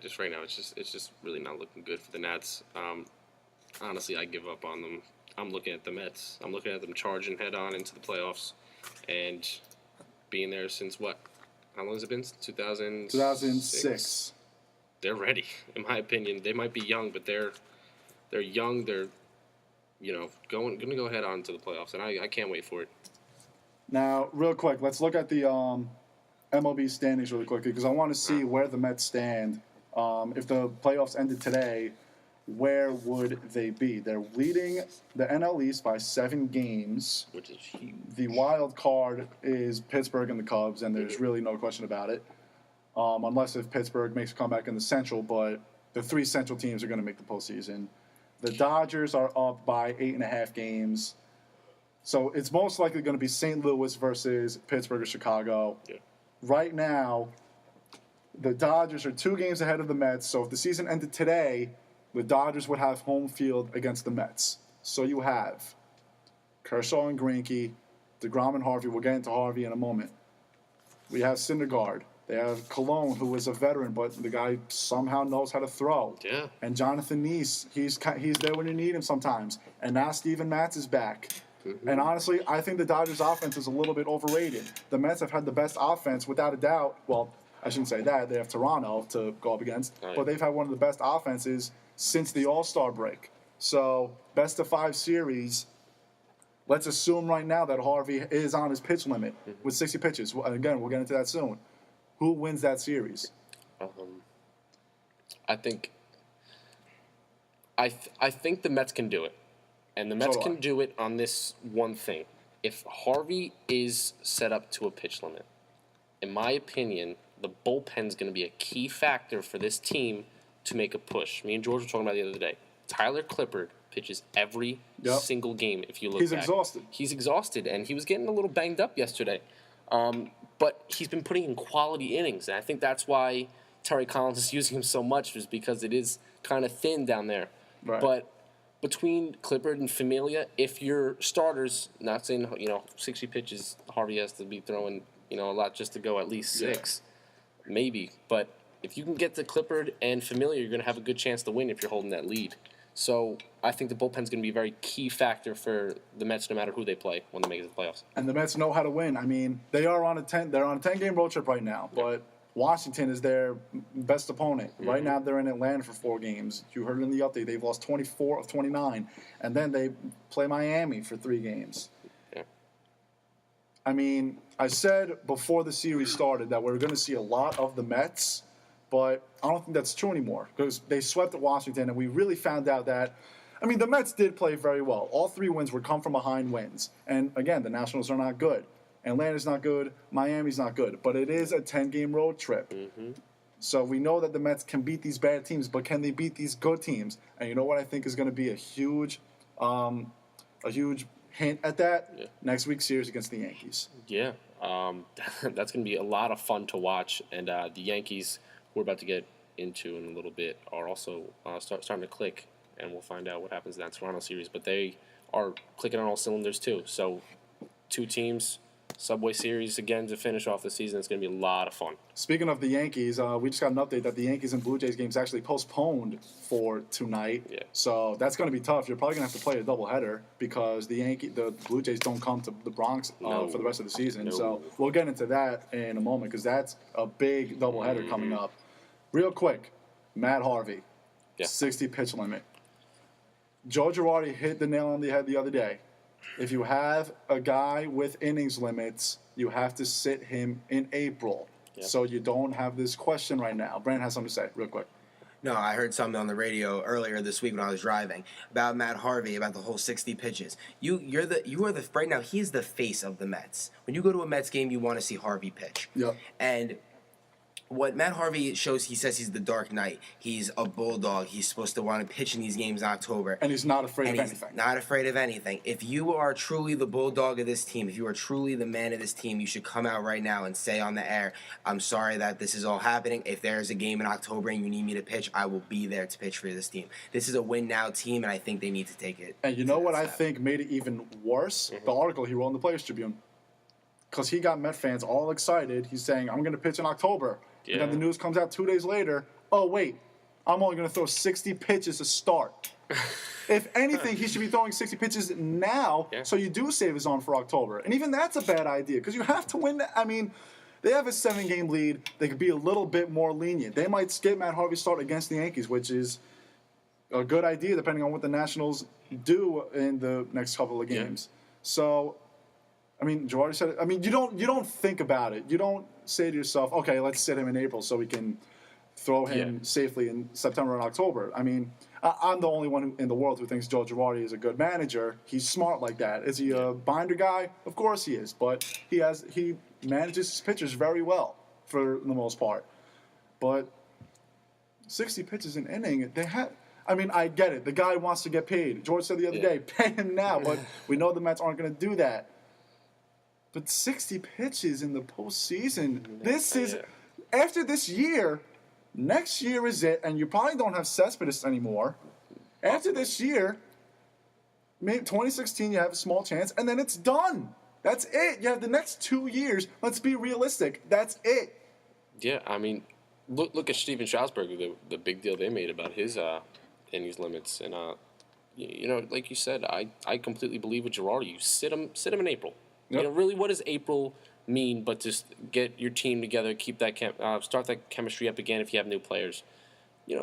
Just right now, it's just really not looking good for the Nats. Honestly, I give up on them. I'm looking at the Mets. I'm looking at them charging head on into the playoffs, and being there since what? How long has it been? 2006. They're ready, in my opinion. They might be young, but they're young. They're going to go head on to the playoffs, and I can't wait for it. Now, real quick, let's look at the MLB standings really quickly because I want to see where the Mets stand. If the playoffs ended today, where would they be? They're leading the NL East by 7 games. Which is huge. The wild card is Pittsburgh and the Cubs, and there's really no question about it. Unless if Pittsburgh makes a comeback in the Central, but the 3 Central teams are going to make the postseason. The Dodgers are up by 8.5 games. So it's most likely going to be St. Louis versus Pittsburgh or Chicago. Yeah. Right now, the Dodgers are 2 games ahead of the Mets. So if the season ended today, the Dodgers would have home field against the Mets. So you have Kershaw and Greinke, DeGrom and Harvey. We'll get into Harvey in a moment. We have Syndergaard. They have Cologne, who is a veteran, but the guy somehow knows how to throw. Yeah. And Jonathan Neese, he's there when you need him sometimes. And now Steven Matz is back. Mm-hmm. And honestly, I think the Dodgers' offense is a little bit overrated. The Mets have had the best offense, without a doubt. Well, I shouldn't say that. They have Toronto to go up against. Oh, yeah. But they've had one of the best offenses since the All-Star break. So, best of 5 series. Let's assume right now that Harvey is on his pitch limit with 60 pitches. Again, we'll get into that soon. Who wins that series? I think the Mets can do it. And the Mets can do it on this one thing. If Harvey is set up to a pitch limit, in my opinion, the bullpen's going to be a key factor for this team to make a push. Me and George were talking about it the other day. Tyler Clippard pitches every single game if you look back. He's exhausted, and he was getting a little banged up yesterday. But he's been putting in quality innings, and I think that's why Terry Collins is using him so much, is because it is kind of thin down there. Right. But between Clippard and Familia, if your starters, not saying 60 pitches, Harvey has to be throwing a lot just to go at least 6, maybe. But if you can get to Clippard and Familia, you're going to have a good chance to win if you're holding that lead. So I think the bullpen's going to be a very key factor for the Mets, no matter who they play when they make it to the playoffs. And the Mets know how to win. I mean, they're on a 10-game road trip right now, but Washington is their best opponent. Mm-hmm. Right now, they're in Atlanta for 4 games. You heard it in the update. They've lost 24 of 29, and then they play Miami for 3 games. Yeah. I mean, I said before the series started that we're going to see a lot of the Mets, but I don't think that's true anymore because they swept at Washington, and we really found out that, I mean, the Mets did play very well. All 3 wins were come-from-behind wins. And, again, the Nationals are not good. Atlanta's not good. Miami's not good. But it is a 10-game road trip. Mm-hmm. So we know that the Mets can beat these bad teams, but can they beat these good teams? And you know what I think is going to be a huge hint at that? Yeah. Next week's series against the Yankees. Yeah. That's going to be a lot of fun to watch. And the Yankees, who we're about to get into in a little bit, are also starting to click. And we'll find out what happens in that Toronto series. But they are clicking on all cylinders, too. So 2 teams, Subway Series again to finish off the season. It's going to be a lot of fun. Speaking of the Yankees, we just got an update that the Yankees and Blue Jays game's actually postponed for tonight. Yeah. So that's going to be tough. You're probably going to have to play a doubleheader because the Blue Jays don't come to the Bronx for the rest of the season. No. So we'll get into that in a moment because that's a big doubleheader coming up. Real quick, Matt Harvey, 60 pitch limit. Joe Girardi hit the nail on the head the other day. If you have a guy with innings limits, you have to sit him in April. Yep. So you don't have this question right now. Brandon has something to say, real quick. No, I heard something on the radio earlier this week when I was driving about Matt Harvey, about the whole 60 pitches. Right now, he's the face of the Mets. When you go to a Mets game, you want to see Harvey pitch. Yep. And what Matt Harvey shows, he says he's the Dark Knight. He's a bulldog. He's supposed to want to pitch in these games in October. And he's not afraid of anything. Not afraid of anything. If you are truly the bulldog of this team, if you are truly the man of this team, you should come out right now and say on the air, I'm sorry that this is all happening. If there's a game in October and you need me to pitch, I will be there to pitch for this team. This is a win-now team, and I think they need to take it. And you know what I think made it even worse? Mm-hmm. The article he wrote in the Players Tribune. Because he got Met fans all excited. He's saying, I'm going to pitch in October. Yeah. And then the news comes out 2 days later, oh, wait, I'm only going to throw 60 pitches to start. If anything, he should be throwing 60 pitches now so you do save his arm for October. And even that's a bad idea because you have to win. I mean, they have a 7-game lead. They could be a little bit more lenient. They might skip Matt Harvey's start against the Yankees, which is a good idea depending on what the Nationals do in the next couple of games. Yeah. So, I mean, Girardi said it. I mean, you don't think about it. You don't say to yourself, okay, let's sit him in April so we can throw him safely in September and October. I mean, I'm the only one in the world who thinks Joe Girardi is a good manager. He's smart like that. Is he a binder guy? Of course he is, but he manages his pitchers very well for the most part. But 60 pitches an inning, I mean, I get it. The guy wants to get paid. George said the other day, pay him now, but we know the Mets aren't going to do that. But 60 pitches in the postseason, after this year, next year is it, and you probably don't have Cespedes anymore. After this year, maybe 2016 you have a small chance, and then it's done. That's it. You have the next 2 years. Let's be realistic. That's it. Yeah, I mean, look at Steven Strasburg, the big deal they made about his innings limits, and like you said, I completely believe with Girardi. You sit him in April. Yep. Really, what does April mean? But just get your team together, keep that start that chemistry up again if you have new players.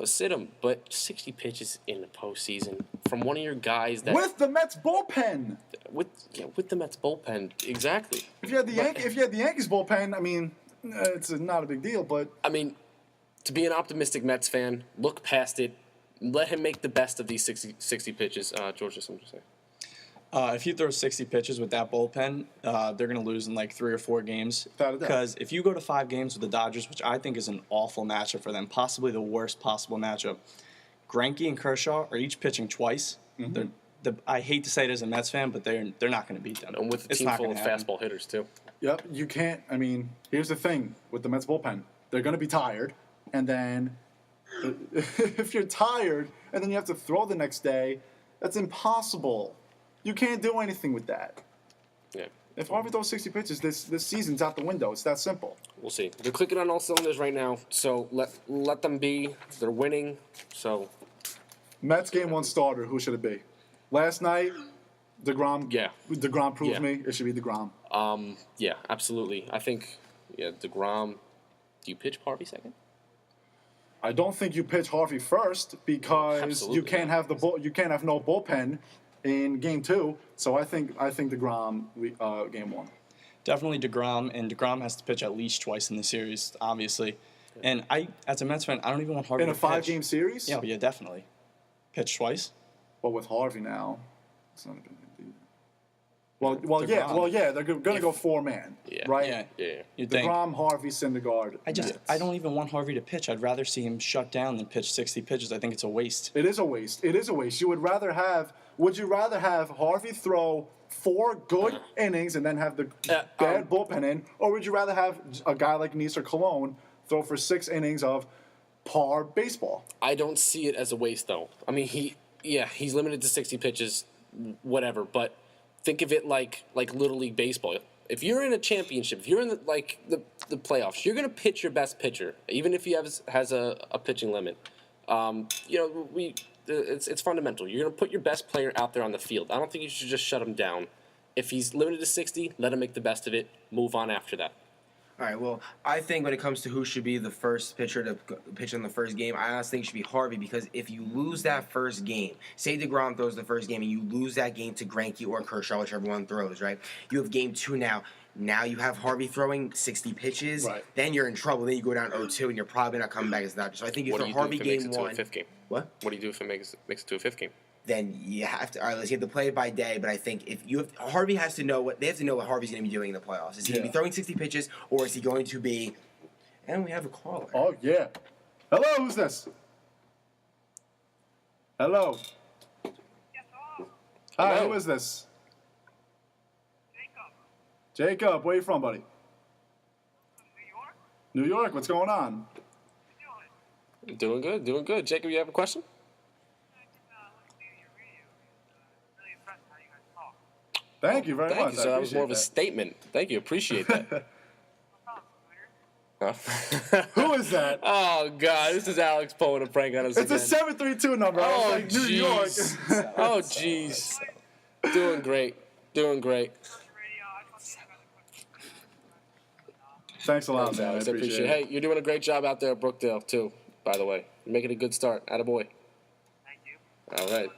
Sit him. But 60 pitches in the postseason from one of your guys that with the Mets bullpen. With the Mets bullpen, exactly. If you had the Yankees bullpen, I mean, it's not a big deal. But I mean, to be an optimistic Mets fan, look past it. Let him make the best of these 60 pitches. George, just something to say. If you throw 60 pitches with that bullpen, they're going to lose in like 3 or 4 games. Without a doubt. Because if you go to 5 games with the Dodgers, which I think is an awful matchup for them, possibly the worst possible matchup, Greinke and Kershaw are each pitching twice. Mm-hmm. I hate to say it as a Mets fan, but they're not going to beat them. And with a team full of fastball hitters, too. Yep, you can't. I mean, here's the thing with the Mets bullpen. They're going to be tired. And then if you're tired and then you have to throw the next day, that's impossible. You can't do anything with that. Yeah. If Harvey throws 60 pitches, this season's out the window. It's that simple. We'll see. They're clicking on all cylinders right now, so let them be. They're winning, so. Mets game 1 starter, who should it be? Last night, DeGrom. Yeah. DeGrom proves me. It should be DeGrom. Yeah, absolutely. I think, DeGrom. Do you pitch Harvey second? I don't think you pitch Harvey first because Absolutely you can't have you can't have no bullpen in game 2. So I think DeGrom game 1. Definitely DeGrom, and DeGrom has to pitch at least twice in the series, obviously. And as a Mets fan, I don't even want Harvey to pitch. In a 5-game series? Yeah, definitely. Pitch twice. Well, with Harvey now, it's not a good idea. Well, DeGrom. they're going to go 4-man, right? Yeah. You'd think. DeGrom, Harvey, Syndergaard. I don't even want Harvey to pitch. I'd rather see him shut down than pitch 60 pitches. I think it's a waste. It is a waste. Would you rather have Harvey throw 4 good innings and then have the bad bullpen in, or would you rather have a guy like Neese Cologne throw for 6 innings of par baseball? I don't see it as a waste, though. I mean, he's limited to 60 pitches, whatever, but think of it like Little League Baseball. If you're in a championship, if you're in the playoffs, you're going to pitch your best pitcher, even if he has a pitching limit. It's fundamental. You're going to put your best player out there on the field. I don't think you should just shut him down. If he's limited to 60, let him make the best of it. Move on after that. All right, well, I think when it comes to who should be the first pitcher to pitch in the first game, I honestly think it should be Harvey, because if you lose that first game, say DeGrom throws the first game and you lose that game to Greinke or Kershaw, whichever one throws, right? You have game 2 now. Now you have Harvey throwing 60 pitches. Right. Then you're in trouble. Then you go down 0-2, and you're probably not coming back as that. So I think you throw Harvey game 1. What? What do you do if it makes it to a 5th game? Then you have to. All right, you have to play it by day. But I think if you have, Harvey has to know they have to know what Harvey's going to be doing in the playoffs. Is he going to be throwing 60 pitches, or is he going to be? And we have a caller. Oh yeah. Hello, who's this? Hello. Yes, hello. Hi, Hello. who is this? Jacob. Jacob, where you from, buddy? New York? New York. What's going on? How you doing? Doing good. Jacob, you have a question? Really impressed how you guys talk. Thank you very much. Thank you. I So that was appreciate more of a statement. Thank you. Appreciate that. Who is that? Oh, God. This is Alex pulling a prank on us It's again. a 732 number. I was Oh, like, New York. jeez. Oh, jeez. Doing great. Thanks a lot, Thanks, man. Alex. I appreciate it. Hey, you're doing a great job out there at Brookdale, too, by the way. You're making a good start. Attaboy. Thank you. All right.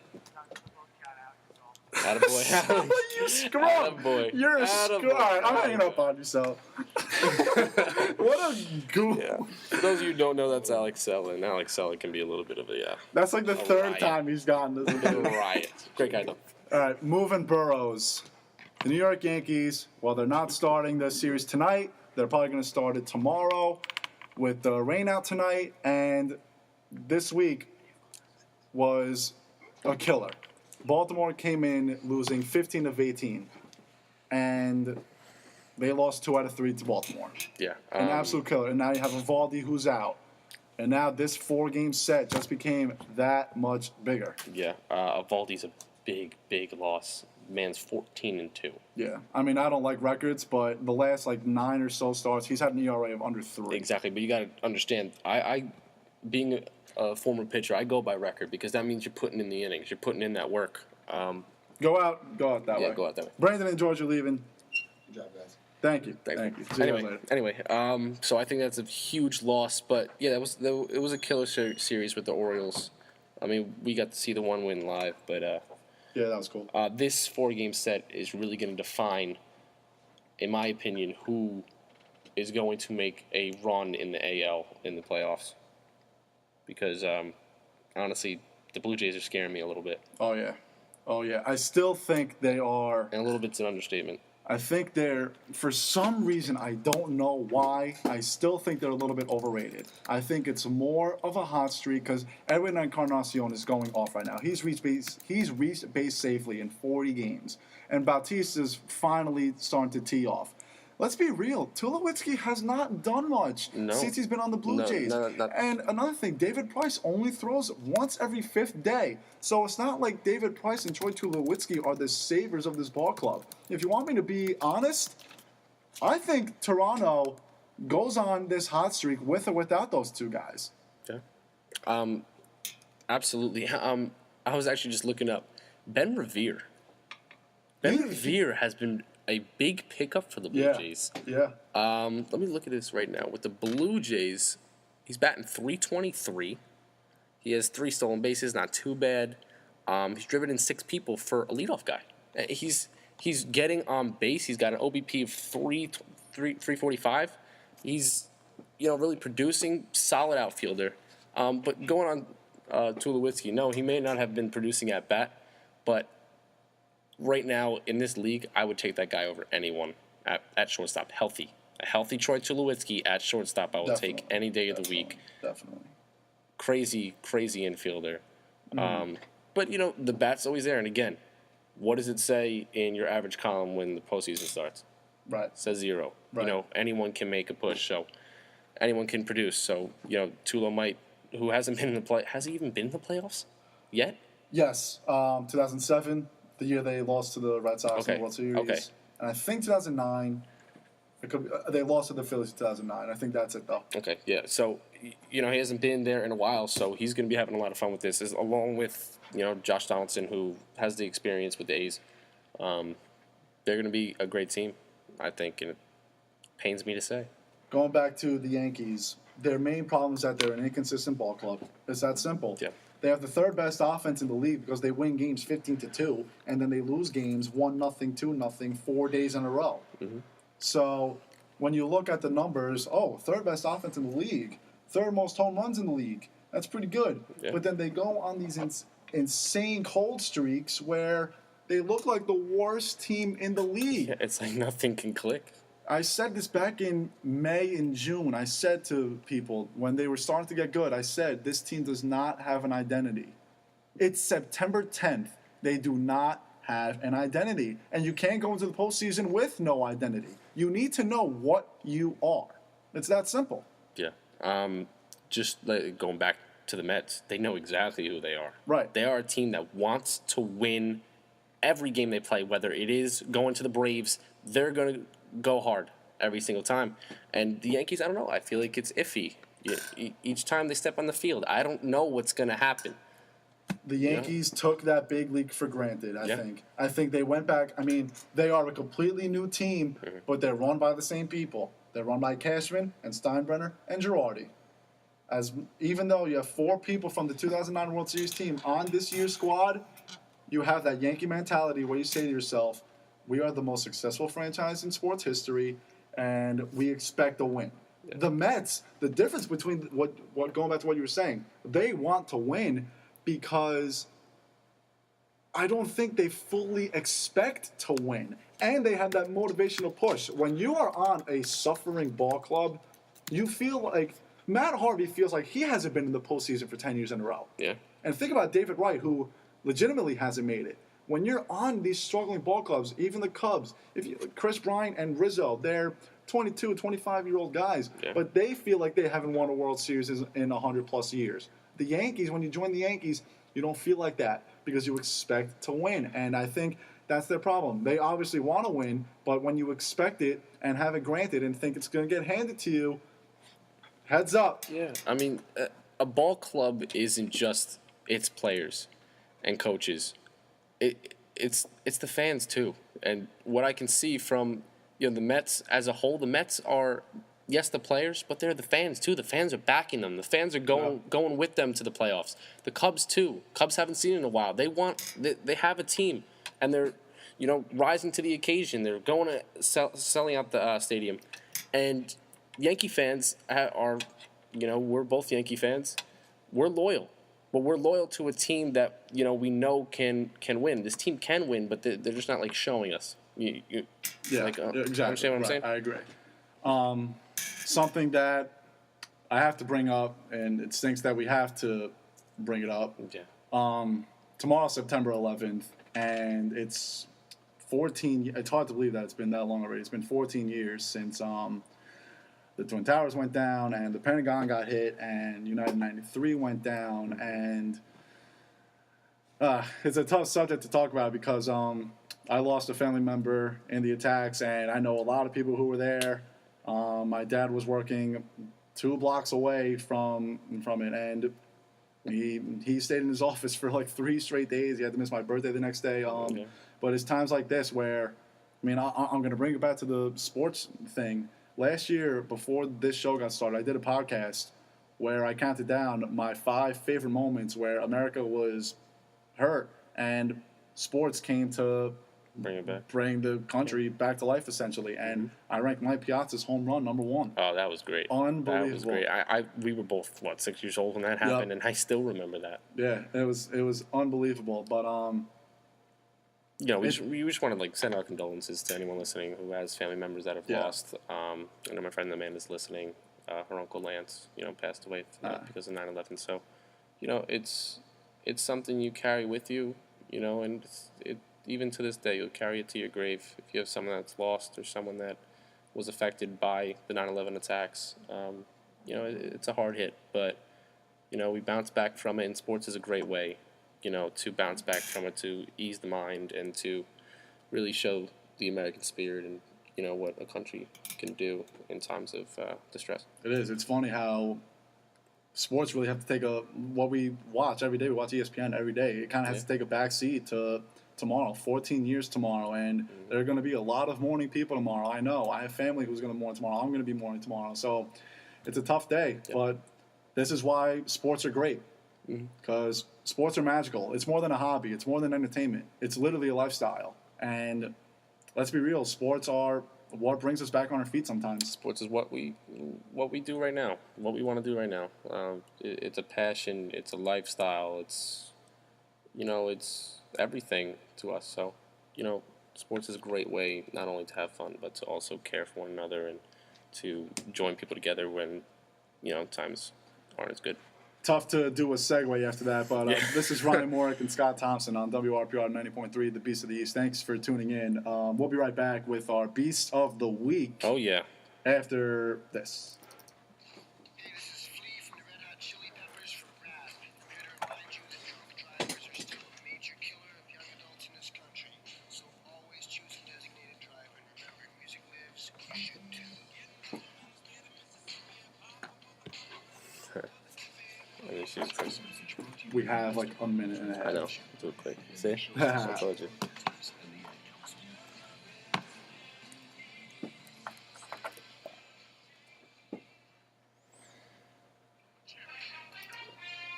Shout out. So, Attaboy. You scrub. Attaboy. You're a Attaboy. scrub. All right, I'm hanging up on you, so. What a goof. Yeah. For those of you who don't know, that's Alex Sella, and Alex Sella can be a little bit of a That's like the third riot. time he's gotten this. riot. Great guy, though. All right, moving Burrows. The New York Yankees, well, they're not starting the series tonight. They're probably going to start it tomorrow with the rain out tonight. And this week was a killer. Baltimore came in losing 15 of 18. And they lost 2 out of 3 to Baltimore. Yeah. An absolute killer. And now you have Evaldi who's out. And now this 4-game set just became that much bigger. Yeah. Evaldi's a big loss. man's 14-2. Yeah, I mean, I don't like records, but the last 9 or so starts, he's had an ERA of under 3. Exactly, but you got to understand, I being a former pitcher, I go by record because that means you're putting in the innings, you're putting in that work. Go out that way. Yeah, go out that way. Brandon and George are leaving. Good job, guys. Thank you. Thank you. See you guys Anyway, later. so I think that's a huge loss, but yeah, it was a killer series with the Orioles. I mean, we got to see the one win live, but Yeah, that was cool. this 4-game set is really going to define, in my opinion, who is going to make a run in the AL in the playoffs. Because honestly, the Blue Jays are scaring me a little bit, Oh yeah. I still think they are. and a little bit's an understatement. I think they're, for some reason, I don't know why, I still think they're a little bit overrated. I think it's more of a hot streak because Edwin Encarnacion is going off right now. He's reached base safely in 40 games. And Bautista's finally starting to tee off. Let's be real. Tulowitzki has not done much since he's been on the Blue Jays. And another thing, David Price only throws once every 5th day. So it's not like David Price and Troy Tulowitzki are the saviors of this ball club. If you want me to be honest, I think Toronto goes on this hot streak with or without those two guys. Yeah. Absolutely. I was actually just looking up Ben Revere. Ben Revere has been a big pickup for the Blue Jays. Yeah. Let me look at this right now. With the Blue Jays, he's batting .323. He has 3 stolen bases, not too bad. He's driven in 6 people for a leadoff guy. He's getting on base. He's got an OBP of 345. He's really producing, solid outfielder. But going on Tulowitzki, no, he may not have been producing at bat, but right now in this league, I would take that guy over anyone at shortstop. A healthy Troy Tulowitzki at shortstop, I will take any day of the week. Definitely. Crazy infielder. But, the bat's always there. And again, what does it say in your average column when the postseason starts? Right. It says 0. Right. Anyone can make a push, so anyone can produce. So, Tulo might, who hasn't been in the play, has he even been in the playoffs yet? Yes. 2007, the year they lost to the Red Sox in the World Series. Okay. And I think 2009, they lost to the Phillies in 2009. I think that's it, though. Okay, yeah. So, he hasn't been there in a while, so he's going to be having a lot of fun with this, along with, Josh Donaldson, who has the experience with the A's. They're going to be a great team, I think, and it pains me to say. Going back to the Yankees, their main problem is that they're an inconsistent ball club. It's that simple. Yeah. They have the 3rd best offense in the league because they win games 15-2, and then they lose games 1-0, 2-0, 4 days in a row. Mm-hmm. So when you look at the numbers, 3rd best offense in the league, 3rd most home runs in the league. That's pretty good. Yeah. But then they go on these insane cold streaks where they look like the worst team in the league. Yeah, it's like nothing can click. I said this back in May and June. I said to people when they were starting to get good, I said this team does not have an identity. It's September 10th. They do not have an identity. And you can't go into the postseason with no identity. You need to know what you are. It's that simple. Yeah. Just going back to the Mets, they know exactly who they are. Right. They are a team that wants to win every game they play, whether it is going to the Braves. They're going to go hard every single time. And the Yankees, I don't know. I feel like it's iffy. Each time they step on the field, I don't know what's going to happen. The Yankees took that big league for granted, I think. I think they went back. I mean, they are a completely new team, but they're run by the same people. They're run by Cashman and Steinbrenner and Girardi. Even though you have 4 people from the 2009 World Series team on this year's squad, you have that Yankee mentality where you say to yourself, we are the most successful franchise in sports history, and we expect a win. Yeah. The Mets, the difference between what going back to what you were saying, they want to win because I don't think they fully expect to win. And they have that motivational push. When you are on a suffering ball club, you feel like Matt Harvey feels like he hasn't been in the postseason for 10 years in a row. Yeah. And think about David Wright, who legitimately hasn't made it. When you're on these struggling ball clubs, even the Cubs, Chris Bryant and Rizzo, they're 22, 25-year-old guys, but they feel like they haven't won a World Series in 100-plus years. The Yankees, when you join the Yankees, you don't feel like that because you expect to win. And I think that's their problem. They obviously want to win, but when you expect it and have it granted and think it's going to get handed to you, heads up. Yeah, I mean, a ball club isn't just its players and coaches. It's the fans too. And what I can see from the Mets as a whole, the Mets are yes the players, but they're the fans too. The fans are backing them. The fans are going with them to the playoffs. The Cubs too. Cubs haven't seen it in a while. They have a team, and they're rising to the occasion. They're going to selling out the stadium, and Yankee fans are we're both Yankee fans. We're loyal. But we're loyal to a team that we know can win. This team can win, but they're just not showing us. Exactly. Understand what I'm saying? I agree. Something that I have to bring up, and it stinks that we have to bring it up. Yeah. Tomorrow, September 11th, and it's 14. It's hard to believe that it's been that long already. It's been 14 years since the Twin Towers went down, and the Pentagon got hit, and United 93 went down, and it's a tough subject to talk about because I lost a family member in the attacks, and I know a lot of people who were there. My dad was working 2 blocks away from it, and he stayed in his office for 3 straight days. He had to miss my birthday the next day. But it's times like this where, I'm going to bring it back to the sports thing. Last year, before this show got started, I did a podcast where I counted down my 5 favorite moments where America was hurt and sports came to bring the country back to life, essentially. And I ranked Mike Piazza's home run number 1. Oh, that was great. Unbelievable. That was great. We were both 6 years old when that happened, and I still remember that. Yeah, it was unbelievable. But we just want to send our condolences to anyone listening who has family members that have lost. I know my friend Amanda's listening. Her uncle Lance, passed away because of 9/11. So, it's something you carry with you, and even to this day you'll carry it to your grave if you have someone that's lost or someone that was affected by the 9/11 attacks. It's a hard hit, but we bounce back from it, and sports is a great way. To bounce back from it, to ease the mind, and to really show the American spirit and, what a country can do in times of distress. It is. It's funny how sports really have to take what we watch every day. We watch ESPN every day. It kind of has to take a back seat to tomorrow, 14 years tomorrow, and there are going to be a lot of mourning people tomorrow. I know. I have family who's going to mourn tomorrow. I'm going to be mourning tomorrow. So it's a tough day, but this is why sports are great. Because sports are magical. It's more than a hobby. It's more than entertainment. It's literally a lifestyle. And let's be real, sports are what brings us back on our feet sometimes. Sports is what we do right now, what we want to do right now. It's a passion. It's a lifestyle. It's everything to us. So, sports is a great way not only to have fun, but to also care for one another and to join people together when, times aren't as good. Tough to do a segue after that, but this is Ryan Morik and Scott Thompson on WRPR 90.3, the Beast of the East. Thanks for tuning in. We'll be right back with our Beast of the Week. Oh, yeah. After this. Hey, this is Flea from the Red Hot Chili Peppers from Rad. I'm here to remind you that drunk drivers are still a major killer of young adults in this country. So always choose a designated driver. And remember, music lives. You should too. We have a minute and a half. I know. Do it quick. See? I told you.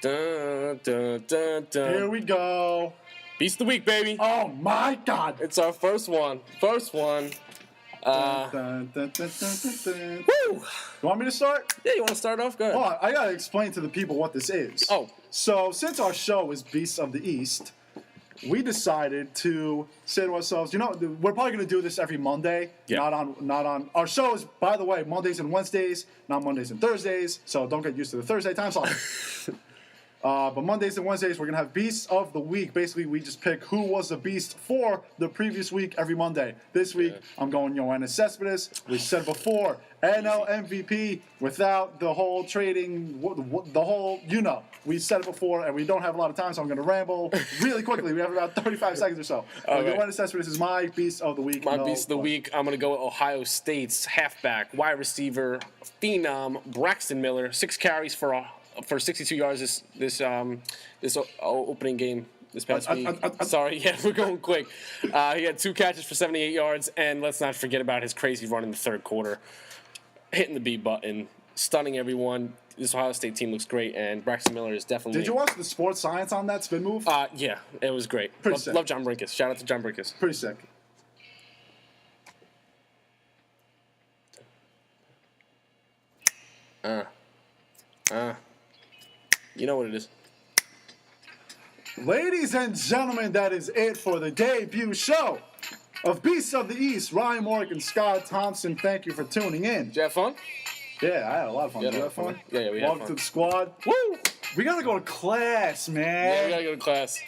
Dun, dun, dun, dun. Here we go. Beast of the Week, baby. Oh, my God. It's our first one. Dun, dun, dun, dun, dun, dun. Woo! You want me to start? Yeah, you want to start off? Go ahead. Hold on, I gotta explain to the people what this is. Oh. So, since our show is Beasts of the East, we decided to say to ourselves, we're probably gonna do this every Monday. Yeah. Not on. Our show is, by the way, Mondays and Wednesdays, not Mondays and Thursdays. So don't get used to the Thursday time slot. But Mondays and Wednesdays, we're going to have Beasts of the Week. Basically, we just pick who was the beast for the previous week every Monday. This week, I'm going Yoenis Cespedes. We said before, NL MVP without the whole trading, the whole, we said it before, and we don't have a lot of time, so I'm going to ramble really quickly. We have about 35 seconds or so. Yoenis Cespedes is my Beast of the Week. My Beast of the Week, I'm going to go with Ohio State's halfback, wide receiver, phenom, Braxton Miller, 6 carries for 62 yards this opening game this past week. Sorry, yeah, we're going quick. He had 2 catches for 78 yards, and let's not forget about his crazy run in the third quarter, hitting the B button, stunning everyone. This Ohio State team looks great, and Braxton Miller is definitely. Did you watch the sports science on that spin move? Yeah, it was great. Pretty sick. Love John Brinkus. Shout out to John Brinkus. Pretty sick. You know what it is. Ladies and gentlemen, that is it for the debut show of Beasts of the East. Ryan Morik and Scott Thompson, thank you for tuning in. Did you have fun? Yeah, I had a lot of fun. Yeah, Did you have fun? Yeah, we had Welcome fun. to the squad. Woo! We gotta go to class, man. Yeah, we gotta go to class.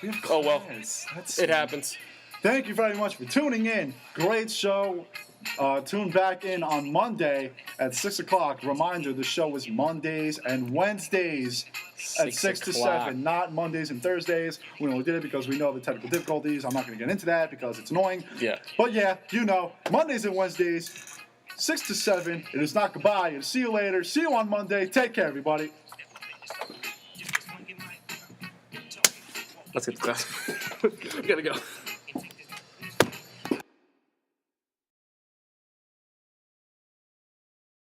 We have Oh, well. class. It happens. Thank you very much for tuning in. Great show. Tune back in on Monday at 6 o'clock. Reminder, the show is Mondays and Wednesdays at 6 to 7, not Mondays and Thursdays. We only did it because we know the technical difficulties. I'm not going to get into that because it's annoying. Yeah. But yeah, Mondays and Wednesdays, 6 to 7. It is not goodbye. It'll see you later. See you on Monday. Take care, everybody. Let's get to class. We gotta go.